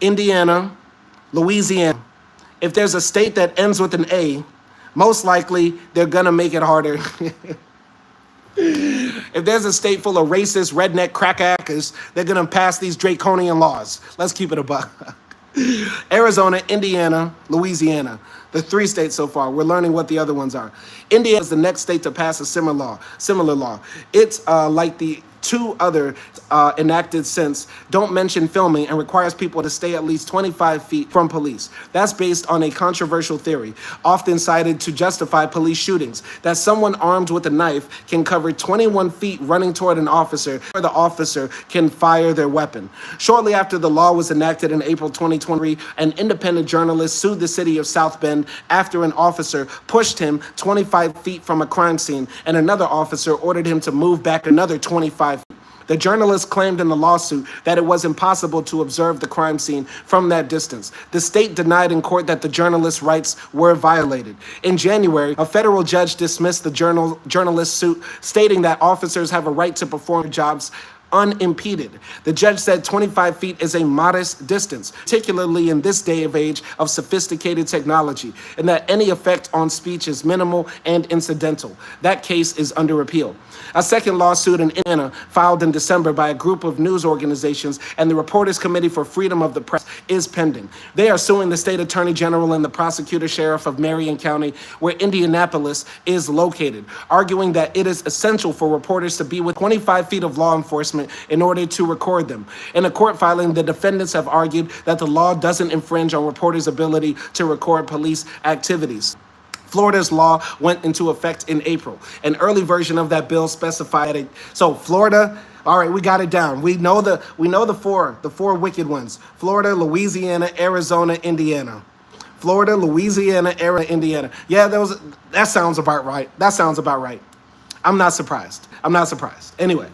Indiana, Louisiana. If there's a state that ends with an A, most likely they're going to make it harder. If there's a state full of racist, redneck, crackers, they're going to pass these draconian laws. Let's keep it a buck. Arizona, Indiana, Louisiana. The 3 states so far. We're learning what the other ones are. Indiana is the next state to pass a similar law. It's like the 2 other enacted since don't mention filming and requires people to stay at least 25 feet from police. That's based on a controversial theory, often cited to justify police shootings, that someone armed with a knife can cover 21 feet running toward an officer where the officer can fire their weapon. Shortly after the law was enacted in April 2023, an independent journalist sued the city of South Bend after an officer pushed him 25 feet from a crime scene, and another officer ordered him to move back another 25 feet. The journalist claimed in the lawsuit that it was impossible to observe the crime scene from that distance. The state denied in court that the journalist's rights were violated. In January, a federal judge dismissed the journalist's suit, stating that officers have a right to perform jobs unimpeded. The judge said 25 feet is a modest distance, particularly in this day of age of sophisticated technology, and that any effect on speech is minimal and incidental. That case is under appeal. A second lawsuit in Indiana, filed in December by a group of news organizations and the Reporters Committee for Freedom of the Press, is pending. They are suing the state attorney general and the prosecutor sheriff of Marion County, where Indianapolis is located, arguing that it is essential for reporters to be within 25 feet of law enforcement in order to record them. In a court filing, the defendants have argued that the law doesn't infringe on reporters' ability to record police activities. Florida's law went into effect in April. An early version of that bill specified it. So Florida, All right, we got it down. We know the four wicked ones: Florida, Louisiana, Arizona, Indiana. Florida, Louisiana, Arizona, Indiana. Yeah, that sounds about right. That sounds about right. I'm not surprised. I'm not surprised. Anyway,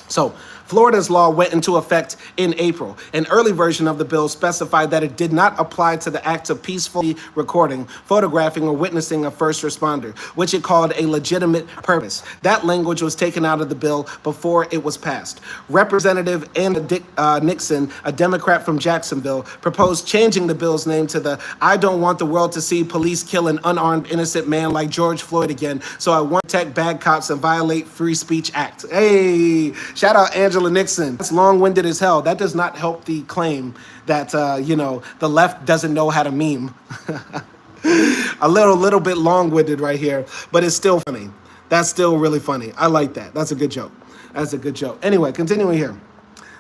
so Florida's law went into effect in April. An early version of the bill specified that it did not apply to the act of peacefully recording, photographing, or witnessing a first responder, which it called a legitimate purpose. That language was taken out of the bill before it was passed. Representative Nixon, a Democrat from Jacksonville, proposed changing the bill's name to the "I don't want the world to see police kill an unarmed innocent man like George Floyd again, so I want to protect bad cops and violate free speech act." Hey, shout out Angela Nixon. That's long-winded as hell. That does not help the claim that, the left doesn't know how to meme. A little bit long-winded right here, but it's still funny. That's still really funny. I like that. That's a good joke. That's a good joke. Anyway, continuing here.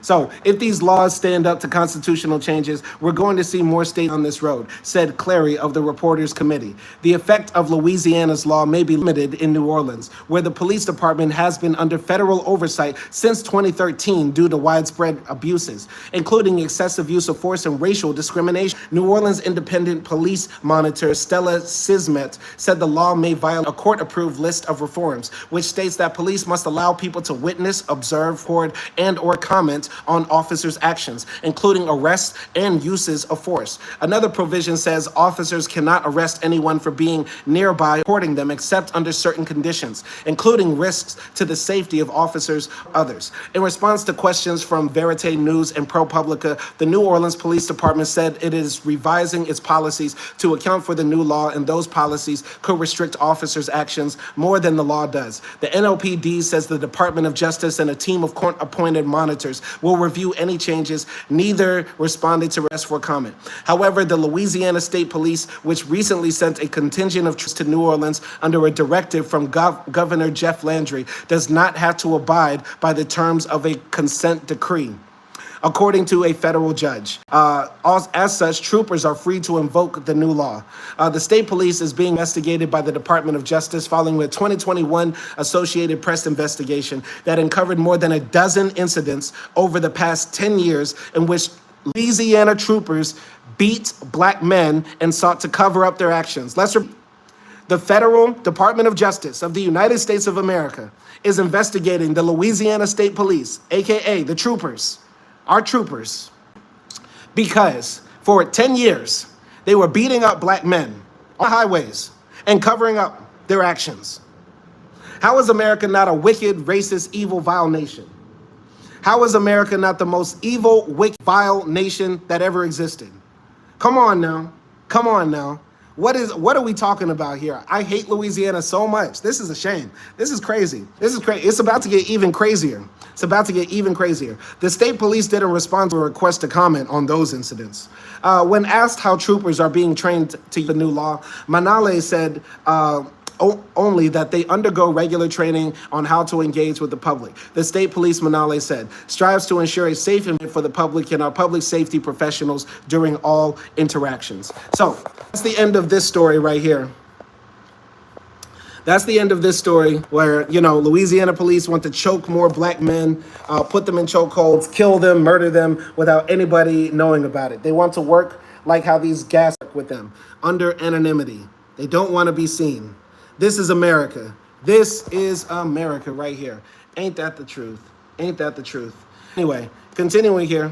So if these laws stand up to constitutional changes, we're going to see more states on this road, said ckery of the Reporters Committee. The effect of Louisiana's law may be limited in New Orleans, where the police department has been under federal oversight since 2013 due to widespread abuses, including excessive use of force and racial discrimination. New Orleans independent police monitor Stella Sismet said the law may violate a court-approved list of reforms, which states that police must allow people to witness, observe, record, and or comment on officers' actions, including arrests and uses of force. Another provision says officers cannot arrest anyone for being nearby, reporting them except under certain conditions, including risks to the safety of officers or others. In response to questions from Verite News and ProPublica, the New Orleans Police Department said it is revising its policies to account for the new law, and those policies could restrict officers' actions more than the law does. The NOPD says the Department of Justice and a team of court-appointed monitors will review any changes. Neither responded to requests for comment. However, the Louisiana State Police, which recently sent a contingent of troops to New Orleans under a directive from Governor Jeff Landry, does not have to abide by the terms of a consent decree, according to a federal judge. As such, troopers are free to invoke the new law. The state police is being investigated by the Department of Justice following the 2021 Associated Press investigation that uncovered more than a dozen incidents over the past 10 years in which Louisiana troopers beat black men and sought to cover up their actions. Let's repeat. The Federal Department of Justice of the United States of America is investigating the Louisiana State Police, aka the troopers, our troopers, because for 10 years, they were beating up black men on highways and covering up their actions. How is America not a wicked, racist, evil, vile nation? How is America not the most evil, wicked, vile nation that ever existed? Come on now. Come on now. What are we talking about here? I hate Louisiana so much. This is a shame. This is crazy. This is crazy. It's about to get even crazier. It's about to get even crazier. The state police didn't respond to a request to comment on those incidents. When asked how troopers are being trained to the new law, Manale said only that they undergo regular training on how to engage with the public. The state police, Manale said, strives to ensure a safe environment for the public and our public safety professionals during all interactions. So that's the end of this story right here. That's the end of this story where, Louisiana police want to choke more black men, put them in chokeholds, kill them, murder them without anybody knowing about it. They want to work like how these gas work with them, under anonymity. They don't want to be seen. This is America. This is America right here. Ain't that the truth? Ain't that the truth? Anyway, continuing here.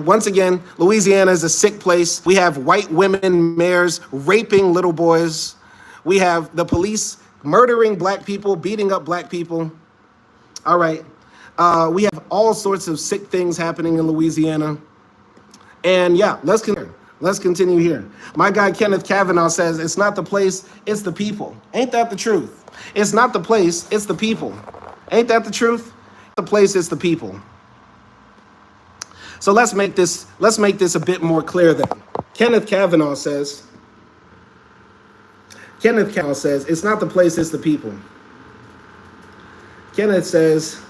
Once again, Louisiana is a sick place. We have white women mayors raping little boys. We have the police murdering black people, beating up black people. All right. We have all sorts of sick things happening in Louisiana. And yeah, let's continue here. My guy Kenneth Kavanaugh says, it's not the place, it's the people. Ain't that the truth? It's not the place, it's the people. Ain't that the truth? The place, it's the people. So let's make this a bit more clear then. Kenneth Kavanaugh says, it's not the place, it's the people. Kenneth says,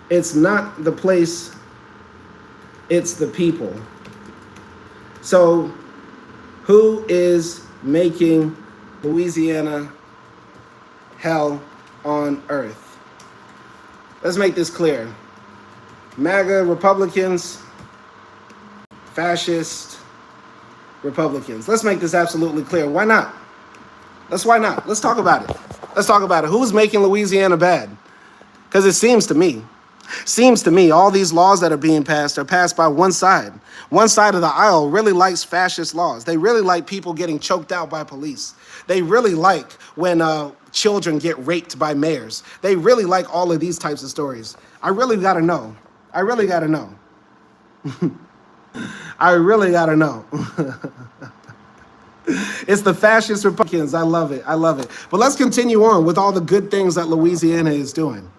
it's not the place, it's the people. So, who is making Louisiana hell on earth? Let's make this clear. MAGA Republicans, fascist Republicans. Let's make this absolutely clear. Why not? Why not? Let's talk about it. Let's talk about it. Who's making Louisiana bad? Because it seems to me, all these laws that are being passed are passed by one side. One side of the aisle really likes fascist laws. They really like people getting choked out by police. They really like when children get raped by mayors. They really like all of these types of stories. I really gotta know. I really gotta know. I really gotta know. It's the fascist Republicans. I love it. I love it. But let's continue on with all the good things that Louisiana is doing.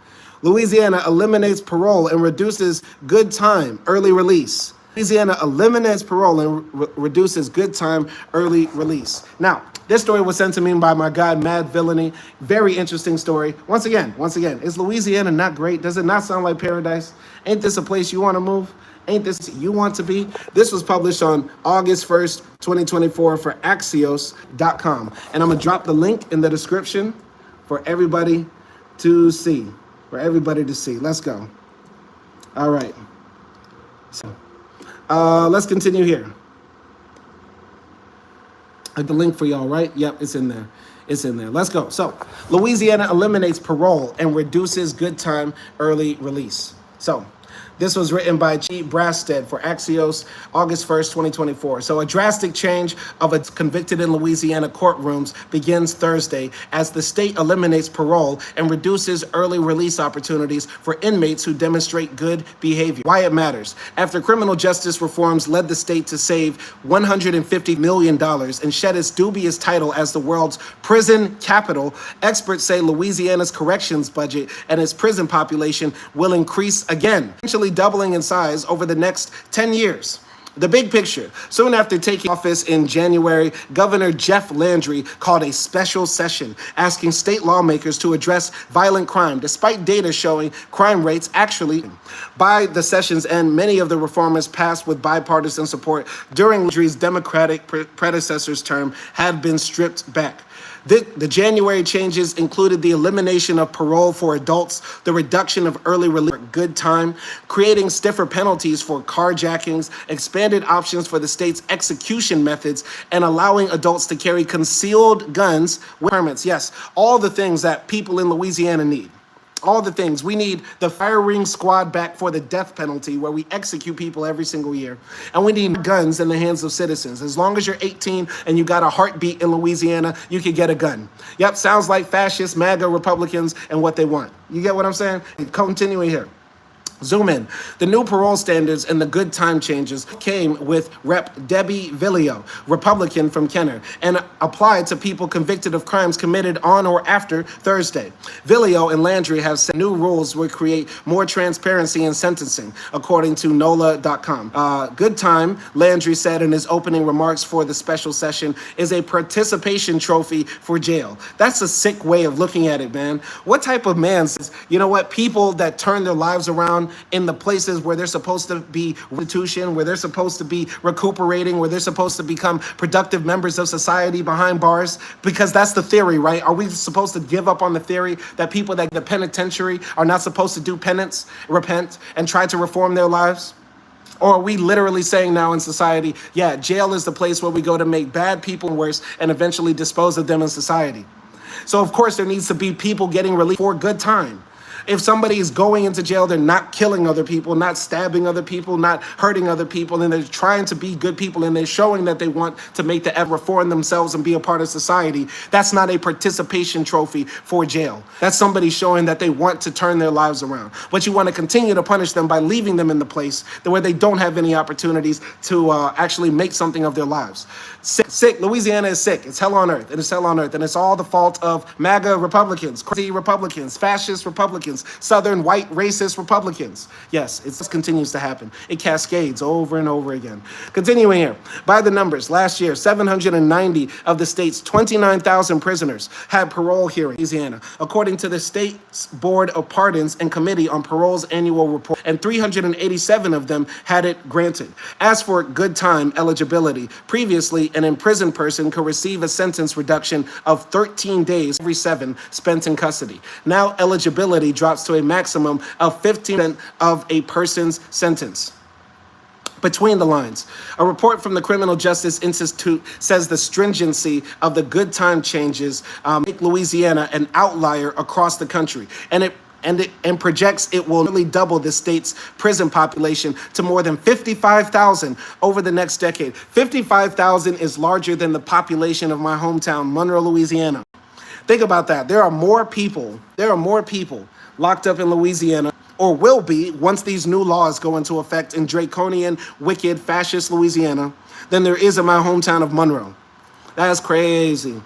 Louisiana eliminates parole and reduces good time early release. Louisiana eliminates parole and reduces good time early release. Now, this story was sent to me by my guy, Mad Villainy. Very interesting story. Once again, is Louisiana not great? Does it not sound like paradise? Ain't this a place you want to move? Ain't this you want to be? This was published on August 1st, 2024 for Axios.com. And I'm going to drop the link in the description for everybody to see. Let's go. All right. So, let's continue here. The link for y'all, right? Yep, it's in there. Let's go. So, Louisiana eliminates parole and reduces good time early release. So, this was written by G. Brasted for Axios, August 1st, 2024. So a drastic change of its convicted in Louisiana courtrooms begins Thursday as the state eliminates parole and reduces early release opportunities for inmates who demonstrate good behavior. Why it matters. After criminal justice reforms led the state to save $150 million and shed its dubious title as the world's prison capital, experts say Louisiana's corrections budget and its prison population will increase again, essentially doubling in size over the next 10 years. The big picture. Soon after taking office in January, Governor Jeff Landry called a special session asking state lawmakers to address violent crime, despite data showing crime rates actually. By the session's end, many of the reformers passed with bipartisan support during Landry's Democratic predecessor's term had been stripped back. The January changes included the elimination of parole for adults, the reduction of early release for good time, creating stiffer penalties for carjackings, expanded options for the state's execution methods, and allowing adults to carry concealed guns with permits. Yes, all the things that people in Louisiana need. All the things. We need the firing squad back for the death penalty where we execute people every single year. And we need guns in the hands of citizens. As long as you're 18 and you got a heartbeat in Louisiana, you can get a gun. Yep, sounds like fascist MAGA Republicans and what they want. You get what I'm saying? Continuing here. Zoom in. The new parole standards and the good time changes came with Rep. Debbie Villio, Republican from Kenner, and applied to people convicted of crimes committed on or after Thursday. Villio and Landry have said new rules will create more transparency in sentencing, according to NOLA.com. Good time, Landry said in his opening remarks for the special session, is a participation trophy for jail. That's a sick way of looking at it, man. What type of man says, you know what, people that turn their lives around in the places where they're supposed to be restitution, where they're supposed to be recuperating, where they're supposed to become productive members of society behind bars, because that's the theory, right? Are we supposed to give up on the theory that people that the penitentiary are not supposed to do penance, repent, and try to reform their lives? Or are we literally saying now in society, yeah, jail is the place where we go to make bad people worse and eventually dispose of them in society? So of course there needs to be people getting relief for good time. If somebody is going into jail, they're not killing other people, not stabbing other people, not hurting other people, and they're trying to be good people, and they're showing that they want to make the effort reform themselves and be a part of society. That's not a participation trophy for jail. That's somebody showing that they want to turn their lives around. But you want to continue to punish them by leaving them in the place where they don't have any opportunities to actually make something of their lives. Sick. Louisiana is sick. It's hell on earth. And it's hell on earth. And it's all the fault of MAGA Republicans, crazy Republicans, fascist Republicans, Southern white racist Republicans. Yes, it just continues to happen. It cascades over and over again. Continuing here. By the numbers, last year, 790 of the state's 29,000 prisoners had parole hearings in Louisiana, according to the state's Board of Pardons and Committee on Parole's annual report, and 387 of them had it granted. As for good time eligibility, previously an imprisoned person could receive a sentence reduction of 13 days every 7 spent in custody. Now eligibility drops to a maximum of 15% of a person's sentence. Between the lines, a report from the Criminal Justice Institute says the stringency of the good time changes make Louisiana an outlier across the country, and projects it will nearly double the state's prison population to more than 55,000 over the next decade. 55,000 is larger than the population of my hometown, Monroe, Louisiana. Think about that. There are more people locked up in Louisiana, or will be once these new laws go into effect in draconian, wicked, fascist Louisiana, than there is in my hometown of Monroe. That's crazy.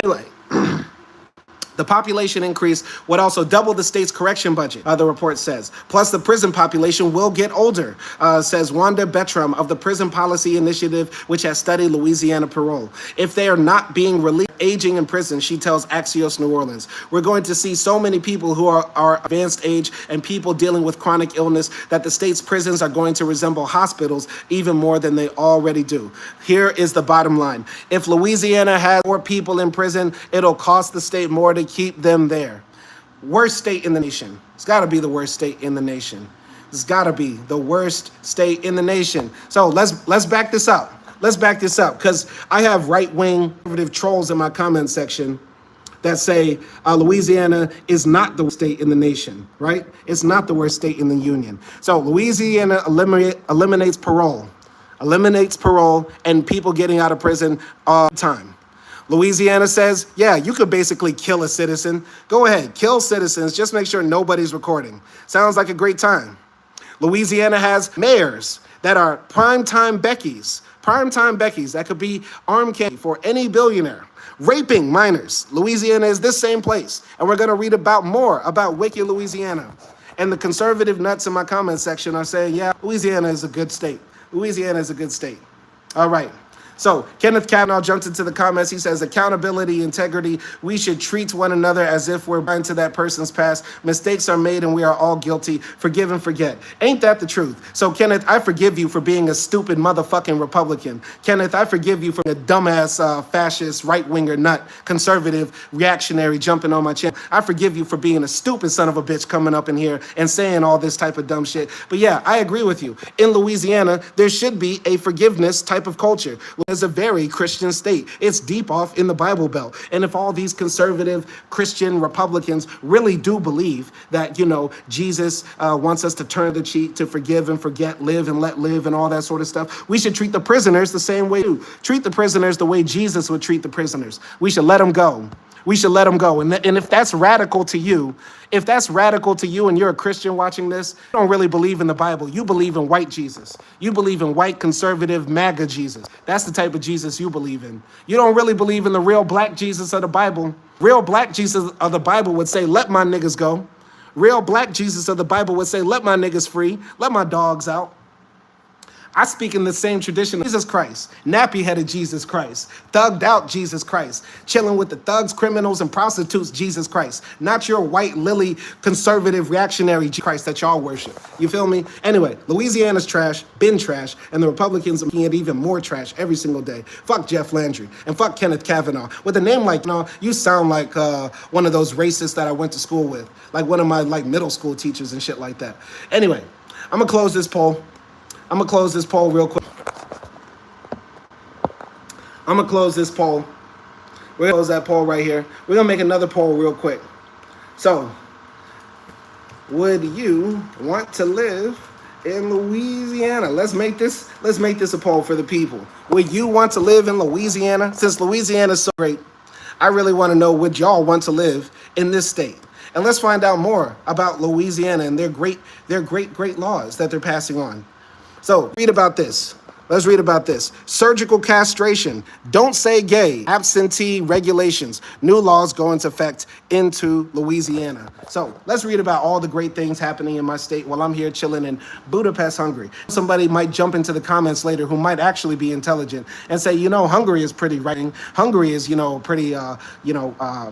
Anyway, the population increase would also double the state's correction budget, the report says. Plus, the prison population will get older, says Wanda Bettram of the Prison Policy Initiative, which has studied Louisiana parole. If they are not being released, aging in prison, she tells Axios New Orleans. We're going to see so many people who are advanced age and people dealing with chronic illness that the state's prisons are going to resemble hospitals even more than they already do. Here is the bottom line. If Louisiana has more people in prison, it'll cost the state more to keep them there. Worst state in the nation. It's got to be the worst state in the nation. It's got to be the worst state in the nation. So let's back this up. Let's back this up, because I have right-wing conservative trolls in my comment section that say Louisiana is not the worst state in the nation, right? It's not the worst state in the union. So Louisiana eliminates parole and people getting out of prison all the time. Louisiana says, yeah, you could basically kill a citizen. Go ahead, kill citizens. Just make sure nobody's recording. Sounds like a great time. Louisiana has mayors that are primetime Beckies. Primetime Beckies that could be arm candy for any billionaire. Raping minors. Louisiana is this same place. And we're going to read about more about wicked Louisiana. And the conservative nuts in my comment section are saying, yeah, Louisiana is a good state. Louisiana is a good state. All right. So Kenneth Kavanaugh jumped into the comments. He says, accountability, integrity. We should treat one another as if we're blind to that person's past. Mistakes are made and we are all guilty. Forgive and forget. Ain't that the truth? So Kenneth, I forgive you for being a stupid motherfucking Republican. Kenneth, I forgive you for a dumbass fascist, right-winger nut, conservative, reactionary jumping on my channel. I forgive you for being a stupid son of a bitch coming up in here and saying all this type of dumb shit. But yeah, I agree with you. In Louisiana, there should be a forgiveness type of culture. It's a very Christian state. It's deep off in the Bible Belt. And if all these conservative Christian Republicans really do believe that, you know, Jesus wants us to turn the cheek, to forgive and forget, live and let live and all that sort of stuff, we should treat the prisoners the same way too. Treat the prisoners the way Jesus would treat the prisoners. We should let them go. We should let them go. And if that's radical to you, and you're a Christian watching this, you don't really believe in the Bible. You believe in white Jesus. You believe in white conservative MAGA Jesus. That's the type of Jesus you believe in. You don't really believe in the real black Jesus of the Bible. Real black Jesus of the Bible would say, let my niggas go. Real black Jesus of the Bible would say, let my niggas free. Let my dogs out. I speak in the same tradition of Jesus Christ, nappy-headed Jesus Christ, thugged out Jesus Christ, chilling with the thugs, criminals, and prostitutes Jesus Christ, not your white lily conservative reactionary Jesus Christ that y'all worship. You feel me? Anyway, Louisiana's trash, been trash, and the Republicans are making it even more trash every single day. Fuck Jeff Landry and fuck Kenneth Kavanaugh. With a name like, you sound like one of those racists that I went to school with, like one of my middle school teachers and shit like that. Anyway, I'm gonna close this poll. I'm going to close this poll real quick. I'm going to close this poll. We're going to close that poll right here. We're going to make another poll real quick. So, would you want to live in Louisiana? Let's make this a poll for the people. Would you want to live in Louisiana? Since Louisiana is so great, I really want to know, would y'all want to live in this state? And let's find out more about Louisiana and their great laws that they're passing on. So read about this. Let's read about this. Surgical castration. Don't say gay. Absentee regulations. New laws go into effect into Louisiana. So let's read about all the great things happening in my state while I'm here chilling in Budapest, Hungary. Somebody might jump into the comments later who might actually be intelligent and say, Hungary is pretty right. Hungary is, pretty,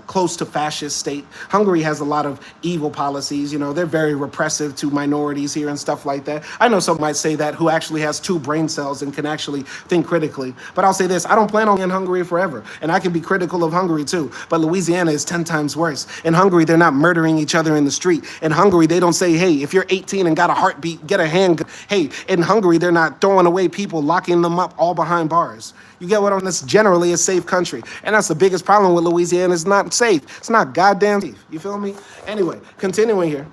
close to fascist state. Hungary has a lot of evil policies. They're very repressive to minorities here and stuff like that. I know some might say that who actually has 2 brain cells and can actually think critically. But I'll say this, I don't plan on being in Hungary forever. And I can be critical of Hungary too. But Louisiana is 10 times worse. In Hungary, they're not murdering each other in the street. In Hungary, they don't say, hey, if you're 18 and got a heartbeat, get a handgun. Hey, in Hungary, they're not throwing away people, locking them up all behind bars. You get what I'm saying? It's generally a safe country. And that's the biggest problem with Louisiana. It's not safe. It's not goddamn safe. You feel me? Anyway, continuing here.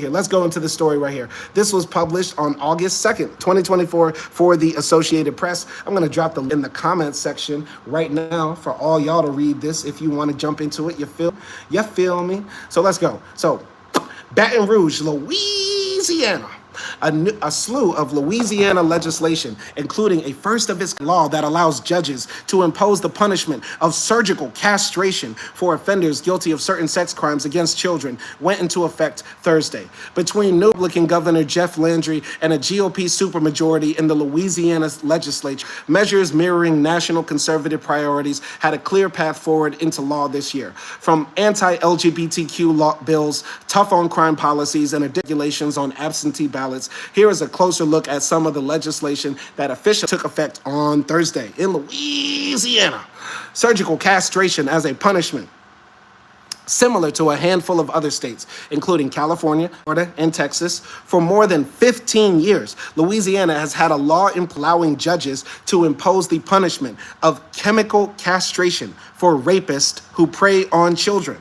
Let's go into the story right here. This was published on August 2nd, 2024 for the Associated Press. I'm going to drop the link in the comments section right now for all y'all to read this if you want to jump into it. You feel me? So let's go. So Baton Rouge, Louisiana. A slew of Louisiana legislation, including a first-of-its law that allows judges to impose the punishment of surgical castration for offenders guilty of certain sex crimes against children, went into effect Thursday. Between new Republican Governor Jeff Landry and a GOP supermajority in the Louisiana legislature, measures mirroring national conservative priorities had a clear path forward into law this year. From anti-LGBTQ law bills, tough-on-crime policies, and regulations on absentee ballots, here is a closer look at some of the legislation that officially took effect on Thursday in Louisiana. Surgical castration as a punishment. Similar to a handful of other states, including California, Florida, and Texas, for more than 15 years, Louisiana has had a law allowing judges to impose the punishment of chemical castration for rapists who prey on children.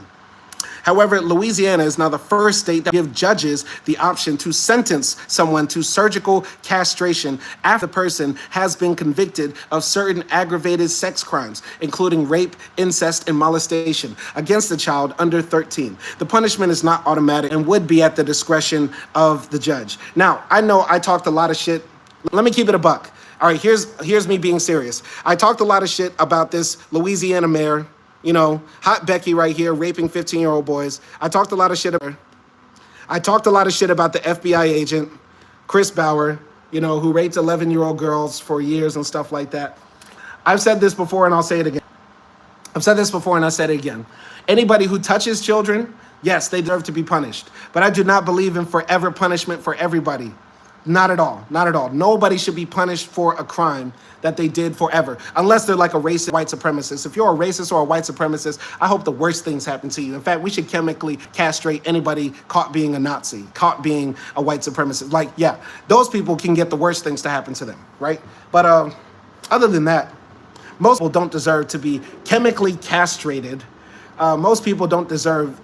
However, Louisiana is now the first state that gives judges the option to sentence someone to surgical castration after the person has been convicted of certain aggravated sex crimes, including rape, incest, and molestation against a child under 13. The punishment is not automatic and would be at the discretion of the judge. Now, I know I talked a lot of shit. Let me keep it a buck. All right, here's me being serious. I talked a lot of shit about this Louisiana mayor. You know, hot Becky right here, raping 15-year-old boys. I talked a lot of shit about her. I talked a lot of shit about the FBI agent, Chris Bauer, you know, who raped 11-year-old girls for years and stuff like that. I've said this before and I'll say it again. I've said this before and I said it again. Anybody who touches children, yes, they deserve to be punished. But I do not believe in forever punishment for everybody. Not at all. Not at all. Nobody should be punished for a crime that they did forever, unless they're like a racist white supremacist. If you're a racist or a white supremacist, I hope the worst things happen to you. In fact, we should chemically castrate anybody caught being a Nazi, caught being a white supremacist. Like, yeah, those people can get the worst things to happen to them, right? But other than that, most people don't deserve to be chemically castrated. Most people don't deserve,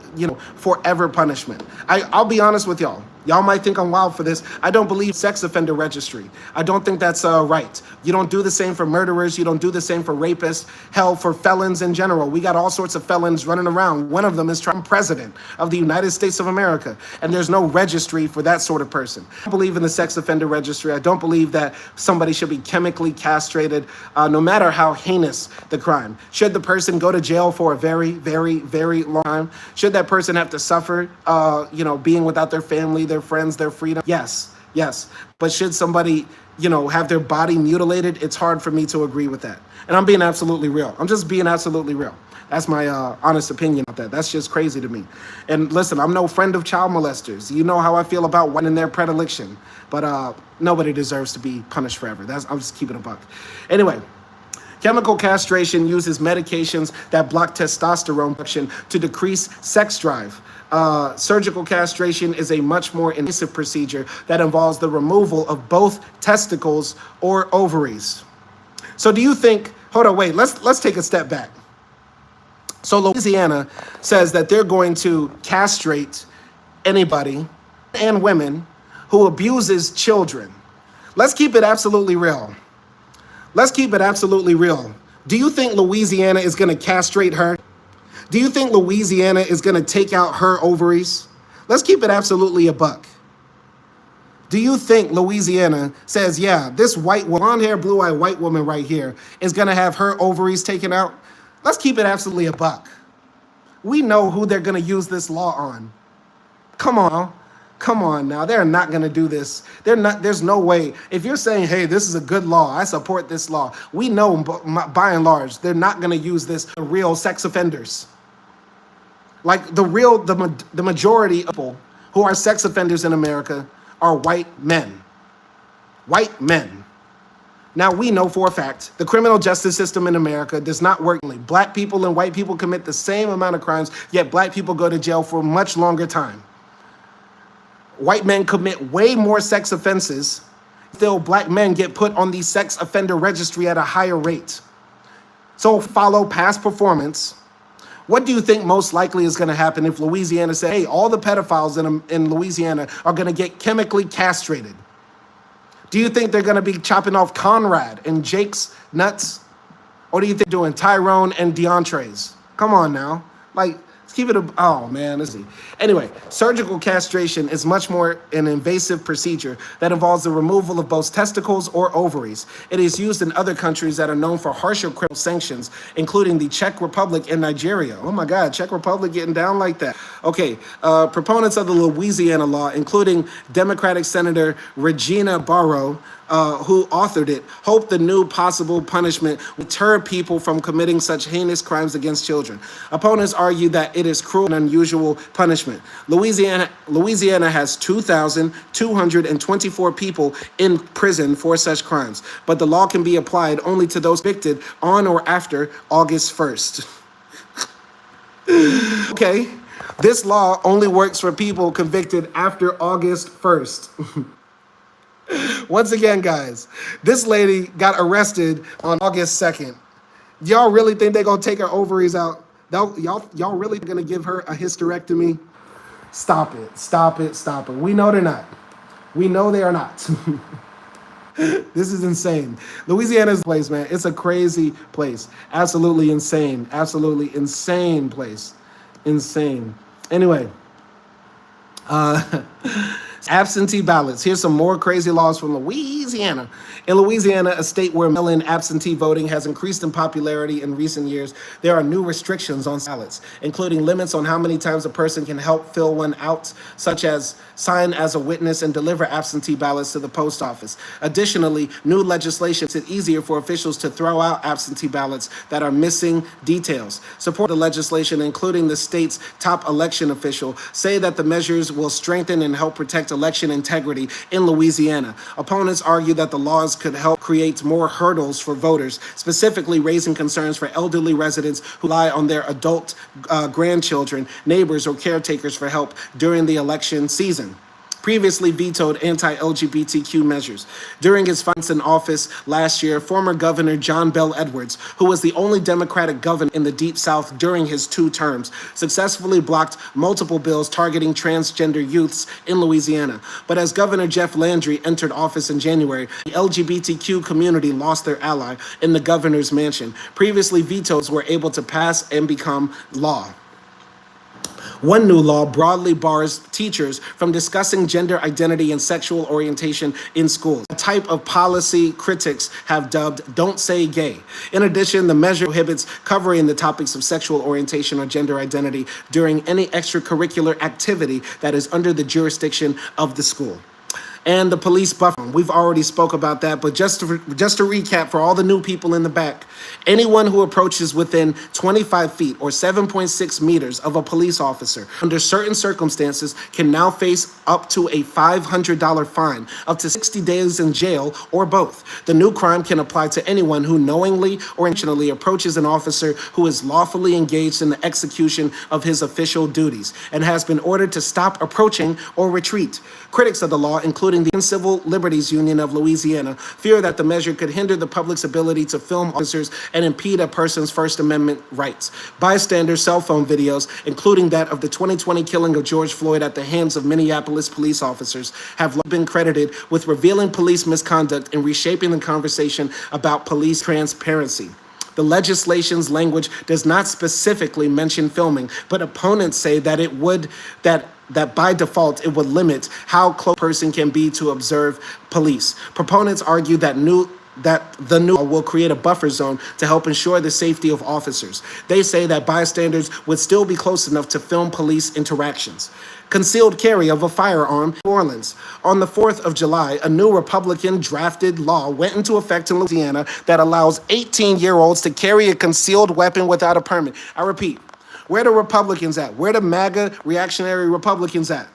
forever punishment. I'll be honest with y'all. Y'all might think I'm wild for this. I don't believe sex offender registry. I don't think that's right. You don't do the same for murderers. You don't do the same for rapists. Hell, for felons in general. We got all sorts of felons running around. One of them is Trump, president of the United States of America. And there's no registry for that sort of person. I don't believe in the sex offender registry. I don't believe that somebody should be chemically castrated, no matter how heinous the crime. Should the person go to jail for a very, very, very long time? Should that person have to suffer, being without their family, their friends, their freedom? Yes. But should somebody, have their body mutilated? It's hard for me to agree with that. And I'm being absolutely real. I'm just being absolutely real. That's my honest opinion about that. That's just crazy to me. And listen, I'm no friend of child molesters. You know how I feel about one in their predilection. But nobody deserves to be punished forever. I'm just keeping a buck. Anyway. Chemical castration uses medications that block testosterone production to decrease sex drive. Surgical castration is a much more invasive procedure that involves the removal of both testicles or ovaries. So do you think, hold on, wait, let's take a step back. So Louisiana says that they're going to castrate anybody and women who abuses children. Let's keep it absolutely real. Do you think Louisiana is going to castrate her? Do you think Louisiana is going to take out her ovaries? Let's keep it absolutely a buck. Do you think Louisiana says, yeah, this white, blonde hair, blue-eyed white woman right here is going to have her ovaries taken out? Let's keep it absolutely a buck. We know who they're going to use this law on. Come on now. They're not going to do this. There's no way. If you're saying, hey, this is a good law, I support this law, we know by and large, they're not going to use this for real sex offenders. Like the majority of people who are sex offenders in America are white men. White men. Now, we know for a fact the criminal justice system in America does not work. Black people and white people commit the same amount of crimes, yet black people go to jail for a much longer time. White men commit way more sex offenses, still black men get put on the sex offender registry at a higher rate. So follow past performance. What do you think most likely is going to happen if Louisiana said, hey, all the pedophiles in Louisiana are going to get chemically castrated? Do you think they're going to be chopping off Conrad and Jake's nuts? Or do you think they're doing Tyrone and DeAndre's? Come on now. Like, let's keep it oh man, let's see. Anyway, surgical castration is much more an invasive procedure that involves the removal of both testicles or ovaries. It is used in other countries that are known for harsher criminal sanctions, including the Czech Republic and Nigeria. Oh my God, Czech Republic getting down like that. Okay, proponents of the Louisiana law, including Democratic Senator Regina Barrow, who authored it, hope the new possible punishment will deter people from committing such heinous crimes against children. Opponents argue that it is cruel and unusual punishment. Louisiana has 2,224 people in prison for such crimes, but the law can be applied only to those convicted on or after August 1st. Okay, this law only works for people convicted after August 1st. Once again, guys, this lady got arrested on August 2nd. Y'all really think they're going to take her ovaries out? Y'all really going to give her a hysterectomy? Stop it. Stop it. Stop it. We know they're not. We know they are not. This is insane. Louisiana's a place, man. It's a crazy place. Absolutely insane. Absolutely insane place. Insane. Anyway. Absentee ballots. Here's some more crazy laws from Louisiana. In Louisiana, a state where mail-in absentee voting has increased in popularity in recent years, there are new restrictions on ballots, including limits on how many times a person can help fill one out, such as sign as a witness and deliver absentee ballots to the post office. Additionally, new legislation makes it easier for officials to throw out absentee ballots that are missing details. Support the legislation, including the state's top election official, say that the measures will strengthen and help protect election integrity in Louisiana. Opponents argue that the laws could help create more hurdles for voters, specifically raising concerns for elderly residents who rely on their adult grandchildren, neighbors, or caretakers for help during the election season. Previously vetoed anti-LGBTQ measures. During his fights in office last year, former Governor John Bel Edwards, who was the only Democratic governor in the Deep South during his 2 terms, successfully blocked multiple bills targeting transgender youths in Louisiana. But as Governor Jeff Landry entered office in January, the LGBTQ community lost their ally in the governor's mansion. Previously vetoes were able to pass and become law. One new law broadly bars teachers from discussing gender identity and sexual orientation in schools, a type of policy critics have dubbed "Don't Say Gay." In addition, the measure prohibits covering the topics of sexual orientation or gender identity during any extracurricular activity that is under the jurisdiction of the school. And the police buffer. We've already spoke about that, but just to recap for all the new people in the back, anyone who approaches within 25 feet or 7.6 meters of a police officer under certain circumstances can now face up to a $500 fine, up to 60 days in jail, or both. The new crime can apply to anyone who knowingly or intentionally approaches an officer who is lawfully engaged in the execution of his official duties and has been ordered to stop approaching or retreat. Critics of the law, including the Civil Liberties Union of Louisiana, fear that the measure could hinder the public's ability to film officers and impede a person's First Amendment rights. Bystander cell phone videos, including that of the 2020 killing of George Floyd at the hands of Minneapolis police officers, have been credited with revealing police misconduct and reshaping the conversation about police transparency. The legislation's language does not specifically mention filming, but opponents say that it would that by default it would limit how close a person can be to observe police. Proponents argue that the new law will create a buffer zone to help ensure the safety of officers. They say that bystanders would still be close enough to film police interactions. Concealed carry of a firearm in New Orleans. On the 4th of July, a new Republican drafted law went into effect in Louisiana that allows 18-year-olds to carry a concealed weapon without a permit. I repeat, where the Republicans at? Where the MAGA reactionary Republicans at?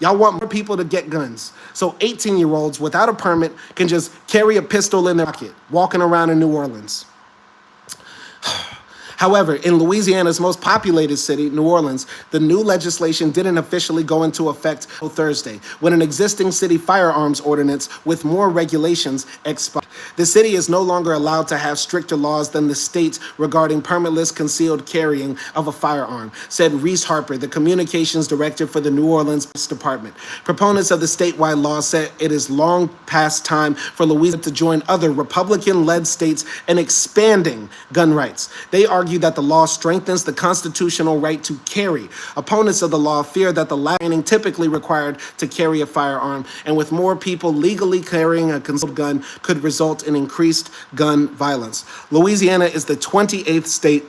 Y'all want more people to get guns. So 18-year-olds without a permit can just carry a pistol in their pocket, walking around in New Orleans. However, in Louisiana's most populated city, New Orleans, the new legislation didn't officially go into effect until Thursday, when an existing city firearms ordinance with more regulations expired. The city is no longer allowed to have stricter laws than the state regarding permitless concealed carrying of a firearm, said Reese Harper, the communications director for the New Orleans Police Department. Proponents of the statewide law said it is long past time for Louisiana to join other Republican-led states in expanding gun rights. They argue that the law strengthens the constitutional right to carry. Opponents of the law fear that the training typically required to carry a firearm, and with more people legally carrying a concealed gun, could result in increased gun violence. Louisiana is the 28th state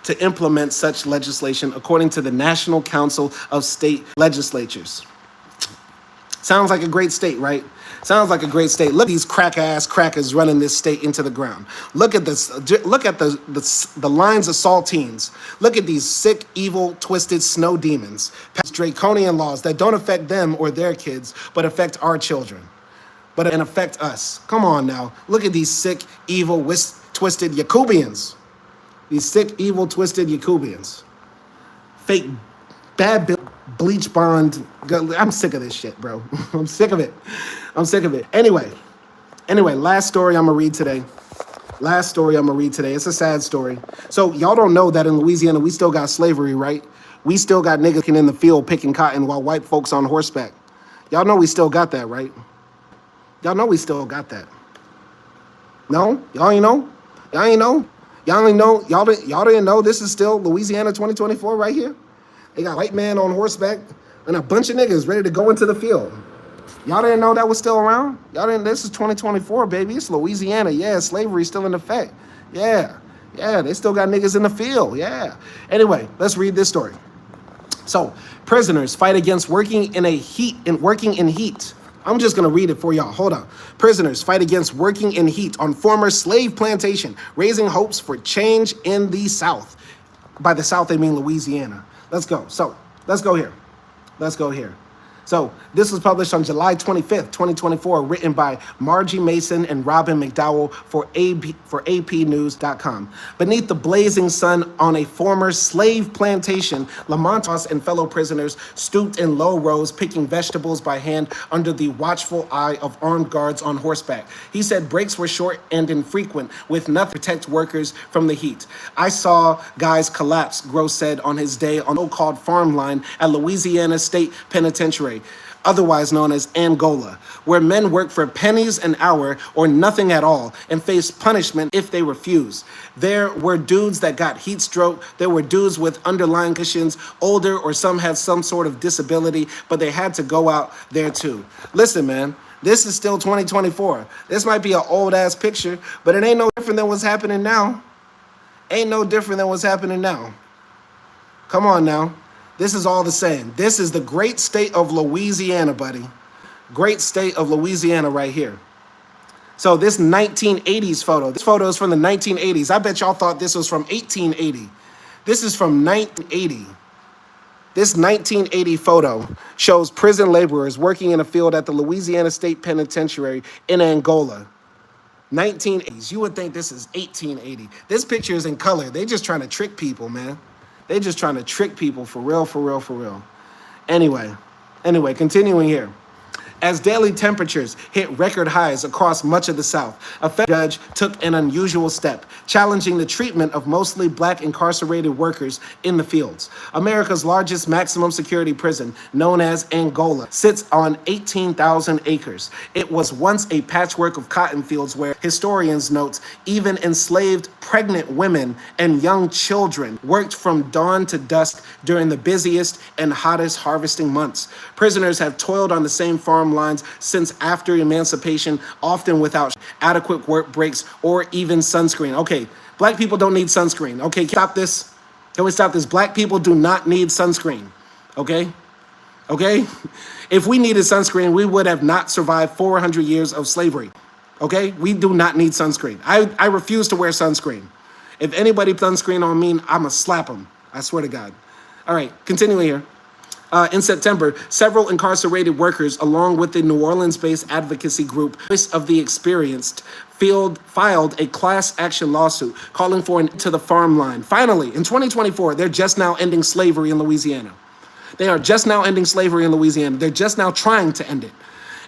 to implement such legislation, according to the National Council of State Legislatures. Sounds like a great state, right? Sounds like a great state. Look at these crack-ass crackers running this state into the ground. Look at this. Look at the lines of saltines. Look at these sick, evil, twisted snow demons. Pass draconian laws that don't affect them or their kids, but affect our children. And affect us. Come on now. Look at these sick, evil, twisted Yakubians. These sick, evil, twisted Yakubians. Fake, bad bleach bond. I'm sick of this shit, bro. I'm sick of it. Anyway, last story I'm going to read today. It's a sad story. So y'all don't know that in Louisiana, we still got slavery, right? We still got niggas in the field picking cotton while white folks on horseback. Y'all know we still got that, right? Y'all know we still got that. No? Y'all ain't know? Y'all didn't know this is still Louisiana 2024 right here? They got a white man on horseback and a bunch of niggas ready to go into the field. Y'all didn't know that was still around? This is 2024, baby. It's Louisiana. Yeah, slavery's still in effect. Yeah, they still got niggas in the field. Yeah. Anyway, let's read this story. So, prisoners fight against working in heat. I'm just going to read it for y'all. Hold on. Prisoners fight against working in heat on former slave plantation, raising hopes for change in the South. By the South, they mean Louisiana. Let's go. So, let's go here. So, this was published on July 25th, 2024, written by Margie Mason and Robin McDowell for APnews.com. Beneath the blazing sun on a former slave plantation, Lamontas and fellow prisoners stooped in low rows, picking vegetables by hand under the watchful eye of armed guards on horseback. He said breaks were short and infrequent, with nothing to protect workers from the heat. I saw guys collapse, Gross said on his day on the so-called farm line at Louisiana State Penitentiary, otherwise known as Angola, where men work for pennies an hour or nothing at all and face punishment if they refuse. There were dudes that got heat stroke. There were dudes with underlying conditions, older, or some had some sort of disability, but they had to go out there too. Listen, man, this is still 2024. This might be an old ass picture, but it ain't no different than what's happening now. Come on now. This is all the same. This is the great state of Louisiana, buddy. Great state of Louisiana right here. So this 1980s photo. This photo is from the 1980s. I bet y'all thought this was from 1880. This is from 1980. This 1980 photo shows prison laborers working in a field at the Louisiana State Penitentiary in Angola. 1980s. You would think this is 1880. This picture is in color. They just trying to trick people, man. They just trying to trick people for real. Anyway, continuing here. As daily temperatures hit record highs across much of the South, a federal judge took an unusual step, challenging the treatment of mostly black incarcerated workers in the fields. America's largest maximum security prison, known as Angola, sits on 18,000 acres. It was once a patchwork of cotton fields where, historians note, even enslaved pregnant women and young children worked from dawn to dusk during the busiest and hottest harvesting months. Prisoners have toiled on the same farm lines since after emancipation, often without adequate work breaks or even sunscreen. Okay, black people don't need sunscreen. Okay, stop this. Can we stop this? Black people do not need sunscreen. Okay? If we needed sunscreen, we would have not survived 400 years of slavery. Okay? We do not need sunscreen. I refuse to wear sunscreen. If anybody puts sunscreen on me, I'm going to slap them. I swear to God. All right, continuing here. In September, several incarcerated workers, along with the New Orleans-based advocacy group Voice of the Experienced, filed a class action lawsuit calling for an end to the farm line. Finally, in 2024, they're just now ending slavery in Louisiana. They are just now ending slavery in Louisiana. They're just now trying to end it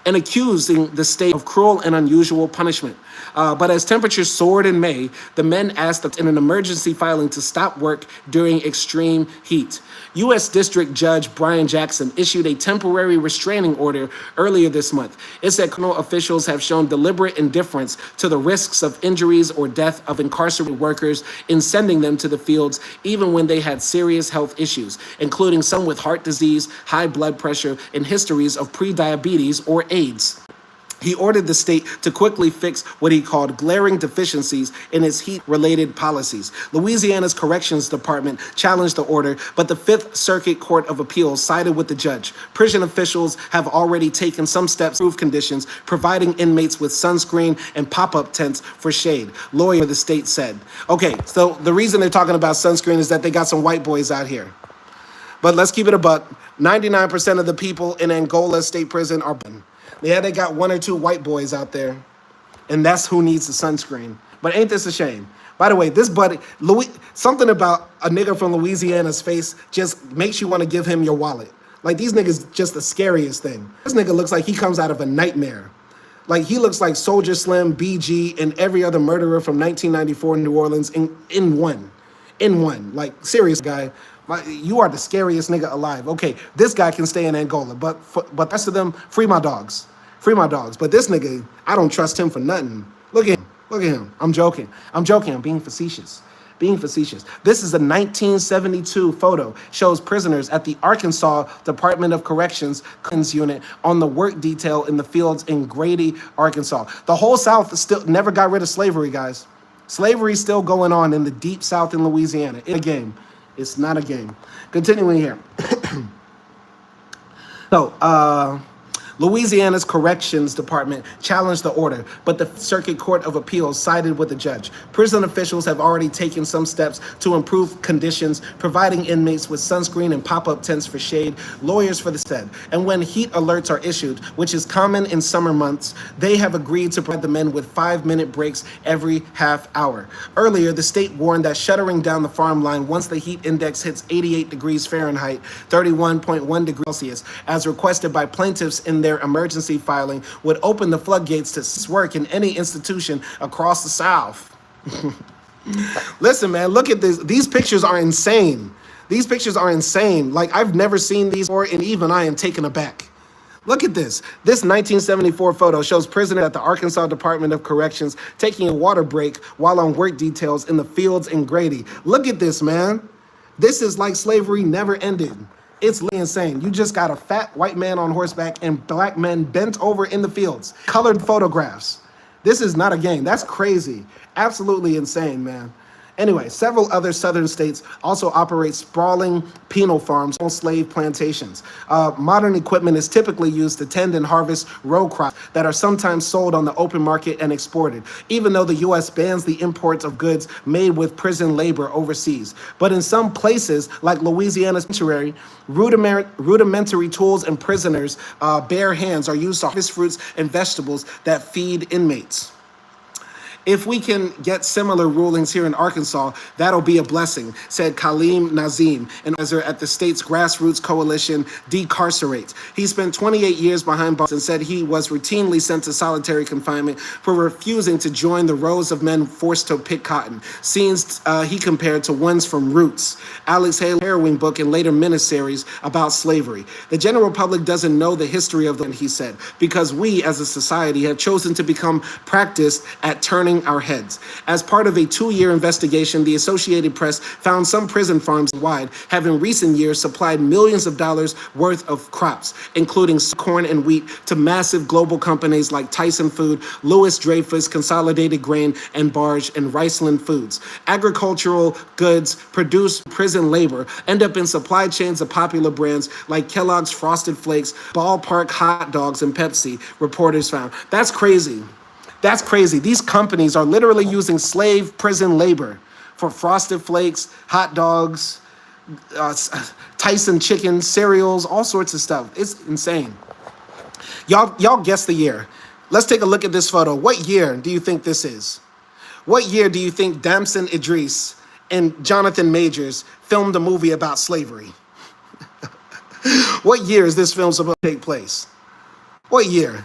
and accusing the state of cruel and unusual punishment. But as temperatures soared in May, the men asked in an emergency filing to stop work during extreme heat. U.S. District Judge Brian Jackson issued a temporary restraining order earlier this month. It said criminal officials have shown deliberate indifference to the risks of injuries or death of incarcerated workers in sending them to the fields, even when they had serious health issues, including some with heart disease, high blood pressure, and histories of prediabetes or AIDS. He ordered the state to quickly fix what he called glaring deficiencies in its heat-related policies. Louisiana's Corrections Department challenged the order, but the Fifth Circuit Court of Appeals sided with the judge. Prison officials have already taken some steps to improve conditions, providing inmates with sunscreen and pop-up tents for shade, lawyer for the state said. Okay, so the reason they're talking about sunscreen is that they got some white boys out here. But let's keep it a buck. 99% of the people in Angola State Prison are black. Yeah, they got one or two white boys out there, and that's who needs the sunscreen. But ain't this a shame? By the way, this buddy, something about a nigga from Louisiana's face just makes you want to give him your wallet. Like, these niggas just the scariest thing. This nigga looks like he comes out of a nightmare. Like, he looks like Soldier Slim, BG, and every other murderer from 1994 in New Orleans in one. Like, serious guy. You are the scariest nigga alive. Okay, this guy can stay in Angola, but the rest of them, free my dogs. Free my dogs. But this nigga, I don't trust him for nothing. Look at him. Look at him. I'm joking. I'm being facetious. This is a 1972 photo. Shows prisoners at the Arkansas Department of Corrections unit on the work detail in the fields in Grady, Arkansas. The whole South still never got rid of slavery, guys. Slavery's still going on in the deep South in Louisiana. It's a game. It's not a game. Continuing here. So, Louisiana's Corrections Department challenged the order, but the Circuit Court of Appeals sided with the judge. Prison officials have already taken some steps to improve conditions, providing inmates with sunscreen and pop-up tents for shade, lawyers for the said. And when heat alerts are issued, which is common in summer months, they have agreed to provide the men with 5-minute breaks every half hour. Earlier, the state warned that shuttering down the farm line once the heat index hits 88 degrees Fahrenheit, 31.1 degrees Celsius, as requested by plaintiffs in their emergency filing, would open the floodgates to work in any institution across the South. Listen, man, look at this. These pictures are insane. These pictures are insane. Like, I've never seen these before, and even I am taken aback. Look at this. This 1974 photo shows prisoners at the Arkansas Department of Corrections taking a water break while on work details in the fields in Grady. Look at this, man. This is like slavery never ended. It's insane. You just got a fat white man on horseback and black men bent over in the fields. Colored photographs. This is not a game. That's crazy. Absolutely insane, man. Anyway, several other southern states also operate sprawling penal farms on slave plantations. Modern equipment is typically used to tend and harvest row crops that are sometimes sold on the open market and exported, even though the U.S. bans the import of goods made with prison labor overseas. But in some places, like Louisiana's ckery, rudimentary tools and prisoners' bare hands are used to harvest fruits and vegetables that feed inmates. If we can get similar rulings here in Arkansas, that'll be a blessing, said Kaleem Nazim, an advisor at the state's grassroots coalition, Decarcerate. He spent 28 years behind bars and said he was routinely sent to solitary confinement for refusing to join the rows of men forced to pick cotton, scenes he compared to ones from Roots, Alex Haley's harrowing book and later miniseries about slavery. The general public doesn't know the history of them, he said, because we as a society have chosen to become practiced at turning our heads. As part of a 2-year investigation, the Associated Press found some prison farms wide have in recent years supplied millions of dollars worth of crops, including corn and wheat, to massive global companies like Tyson Food, Louis Dreyfus, Consolidated Grain and Barge, and Riceland Foods. Agricultural goods produced prison labor end up in supply chains of popular brands like Kellogg's Frosted Flakes, Ballpark hot dogs, and Pepsi, reporters found. That's crazy. That's crazy. These companies are literally using slave prison labor for Frosted Flakes, hot dogs. Tyson chicken, cereals, all sorts of stuff. It's insane. Y'all guess the year. Let's take a look at this photo. What year do you think this is? What year do you think Damson Idris and Jonathan Majors filmed a movie about slavery? What year is this film supposed to take place? What year?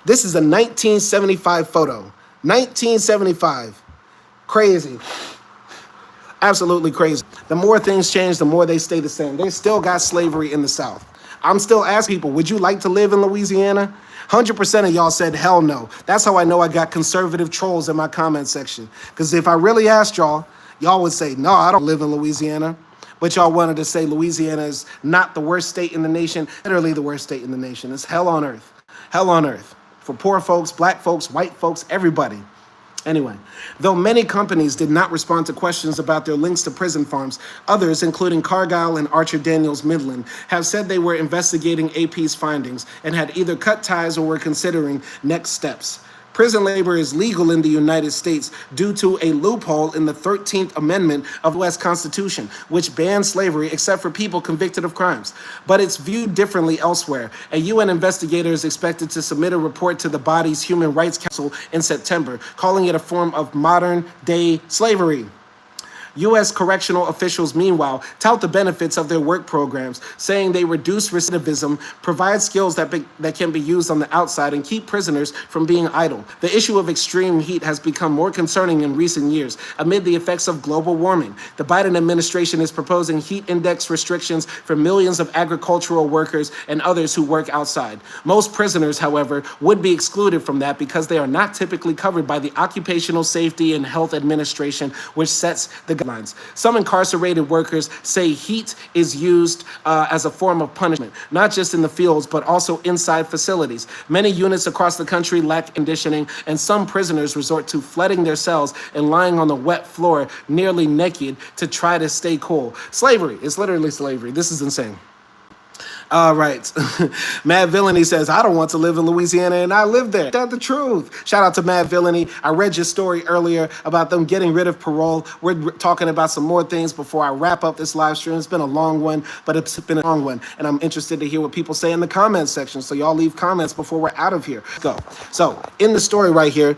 This is a 1975 photo. 1975. Crazy. Absolutely crazy. The more things change, the more they stay the same. They still got slavery in the South. I'm still asking people, would you like to live in Louisiana? 100% of y'all said hell no. That's how I know I got conservative trolls in my comment section. Because if I really asked y'all, y'all would say, no, I don't live in Louisiana. But y'all wanted to say Louisiana is not the worst state in the nation, literally the worst state in the nation. It's hell on earth. Hell on earth. For poor folks, black folks, white folks, everybody. Anyway, though many companies did not respond to questions about their links to prison farms, others, including Cargill and Archer Daniels Midland, have said they were investigating AP's findings and had either cut ties or were considering next steps. Prison labor is legal in the United States due to a loophole in the 13th Amendment of the U.S. Constitution, which bans slavery except for people convicted of crimes. But it's viewed differently elsewhere. A UN investigator is expected to submit a report to the body's Human Rights Council in September, calling it a form of modern-day slavery. U.S. correctional officials, meanwhile, tout the benefits of their work programs, saying they reduce recidivism, provide skills that can be used on the outside, and keep prisoners from being idle. The issue of extreme heat has become more concerning in recent years amid the effects of global warming. The Biden administration is proposing heat index restrictions for millions of agricultural workers and others who work outside. Most prisoners, however, would be excluded from that because they are not typically covered by the Occupational Safety and Health Administration, which sets the guidelines. Some incarcerated workers say heat is used as a form of punishment, not just in the fields, but also inside facilities. Many units across the country lack conditioning, and some prisoners resort to flooding their cells and lying on the wet floor nearly naked to try to stay cool. Slavery. It's literally slavery. This is insane. All right. Mad Villainy says, I don't want to live in Louisiana and I live there. That's the truth. Shout out to Mad Villainy. I read your story earlier about them getting rid of parole. We're talking about some more things before I wrap up this live stream. It's been a long one, but it's been a long one. And I'm interested to hear what people say in the comments section. So y'all leave comments before we're out of here. Go. So in the story right here,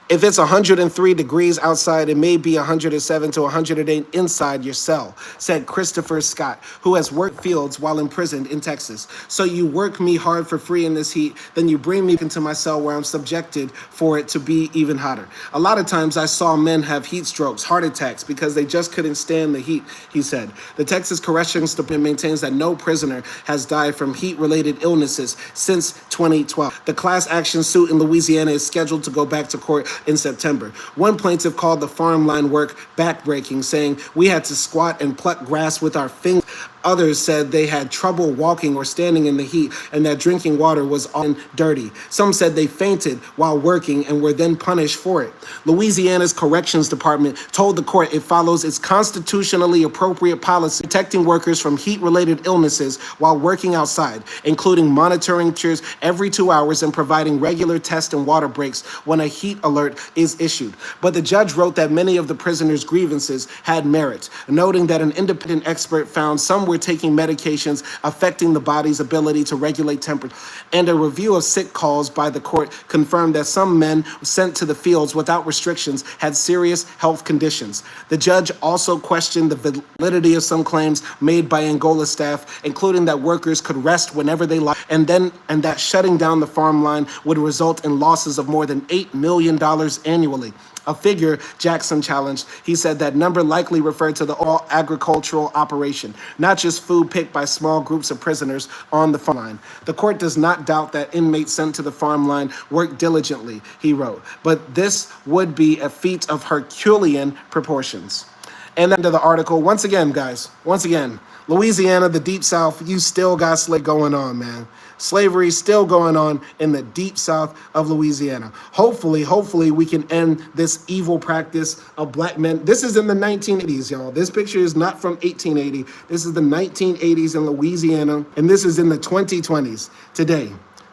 if it's 103 degrees outside, it may be 107 to 108 inside your cell, said Christopher Scott, who has worked fields while imprisoned in Texas. So you work me hard for free in this heat, then you bring me into my cell where I'm subjected for it to be even hotter. A lot of times I saw men have heat strokes, heart attacks, because they just couldn't stand the heat, he said. The Texas Corrections Department maintains that no prisoner has died from heat-related illnesses since 2012. The class action suit in Louisiana is scheduled to go back to court in September. One plaintiff called the farm line work backbreaking, saying, we had to squat and pluck grass with our fingers. Others said they had trouble walking or standing in the heat and that drinking water was often dirty. Some said they fainted while working and were then punished for it. Louisiana's Corrections Department told the court it follows its constitutionally appropriate policy protecting workers from heat-related illnesses while working outside, including monitoring temperatures every 2 hours and providing regular test and water breaks when a heat alert is issued. But the judge wrote that many of the prisoners' grievances had merit, noting that an independent expert found some were taking medications affecting the body's ability to regulate temperature, and a review of sick calls by the court confirmed that some men sent to the fields without restrictions had serious health conditions. The judge also questioned the validity of some claims made by Angola staff, including that workers could rest whenever they like, and that shutting down the farm line would result in losses of more than $8 million annually. A figure Jackson challenged. He said that number likely referred to the all agricultural operation, not just food picked by small groups of prisoners on the farm line. The court does not doubt that inmates sent to the farm line worked diligently, he wrote, but this would be a feat of Herculean proportions. And then to the article, once again, guys, Louisiana, the Deep South, you still got slavery going on, man. Slavery still going on in the Deep South of Louisiana. Hopefully we can end this evil practice of black men. This is in the 1980s, y'all. This picture is not from 1880. This is the 1980s in Louisiana, and this is in the 2020s today.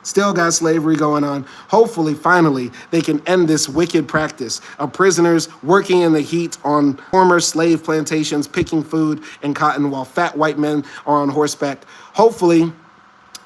Still got slavery going on. Hopefully, finally, they can end this wicked practice of prisoners working in the heat on former slave plantations, picking food and cotton while fat white men are on horseback. Hopefully,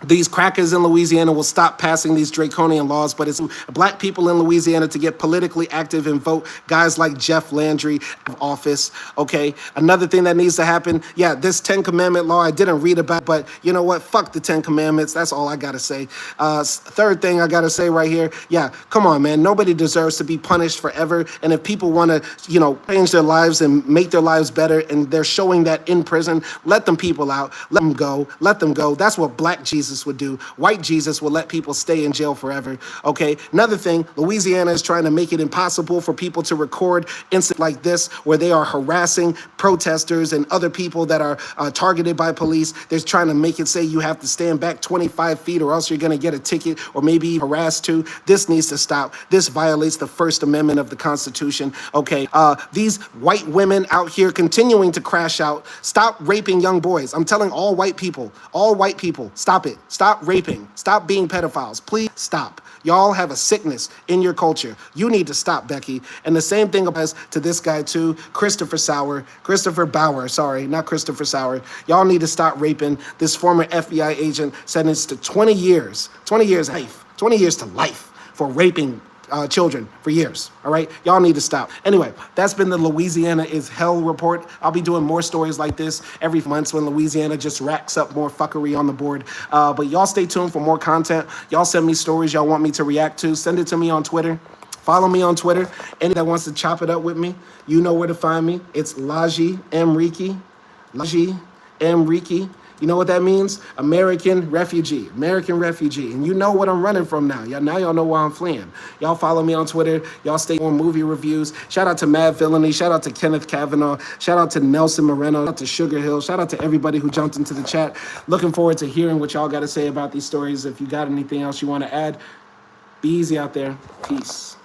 these crackers in Louisiana will stop passing these draconian laws, but it's black people in Louisiana to get politically active and vote guys like Jeff Landry of office, okay? Another thing that needs to happen, yeah, this 10 Commandment law, I didn't read about, but you know what? Fuck the 10 Commandments. That's all I gotta say. Third thing I gotta say right here, yeah, come on, man. Nobody deserves to be punished forever. And if people wanna, change their lives and make their lives better, and they're showing that in prison, let them people out. Let them go. Let them go. That's what black Jesus would do. White Jesus will let people stay in jail forever. Okay. Another thing, Louisiana is trying to make it impossible for people to record incidents like this, where they are harassing protesters and other people that are targeted by police. They're trying to make it say you have to stand back 25 feet or else you're going to get a ticket or maybe harassed too. This needs to stop. This violates the First Amendment of the Constitution. Okay. These white women out here continuing to crash out. Stop raping young boys. I'm telling all white people, stop it. Stop raping. Stop being pedophiles. Please stop. Y'all have a sickness in your culture. You need to stop, Becky. And the same thing applies to this guy too, Christopher Bauer, sorry, not Christopher Sauer. Y'all need to stop raping this former FBI agent sentenced to 20 years to life for raping children for years, all right? Y'all need to stop. Anyway, that's been the Louisiana is Hell report. I'll be doing more stories like this every month when Louisiana just racks up more fuckery on the board. But y'all stay tuned for more content. Y'all send me stories y'all want me to react to. Send it to me on Twitter. Follow me on Twitter. Any that wants to chop it up with me, you know where to find me. It's Laji Mriki. You know what that means? American refugee. And you know what I'm running from now. Y'all know why I'm fleeing. Y'all follow me on Twitter. Y'all stay on movie reviews. Shout out to Mad Villainy. Shout out to Kenneth Kavanaugh. Shout out to Nelson Moreno. Shout out to Sugar Hill. Shout out to everybody who jumped into the chat. Looking forward to hearing what y'all got to say about these stories. If you got anything else you want to add, be easy out there. Peace.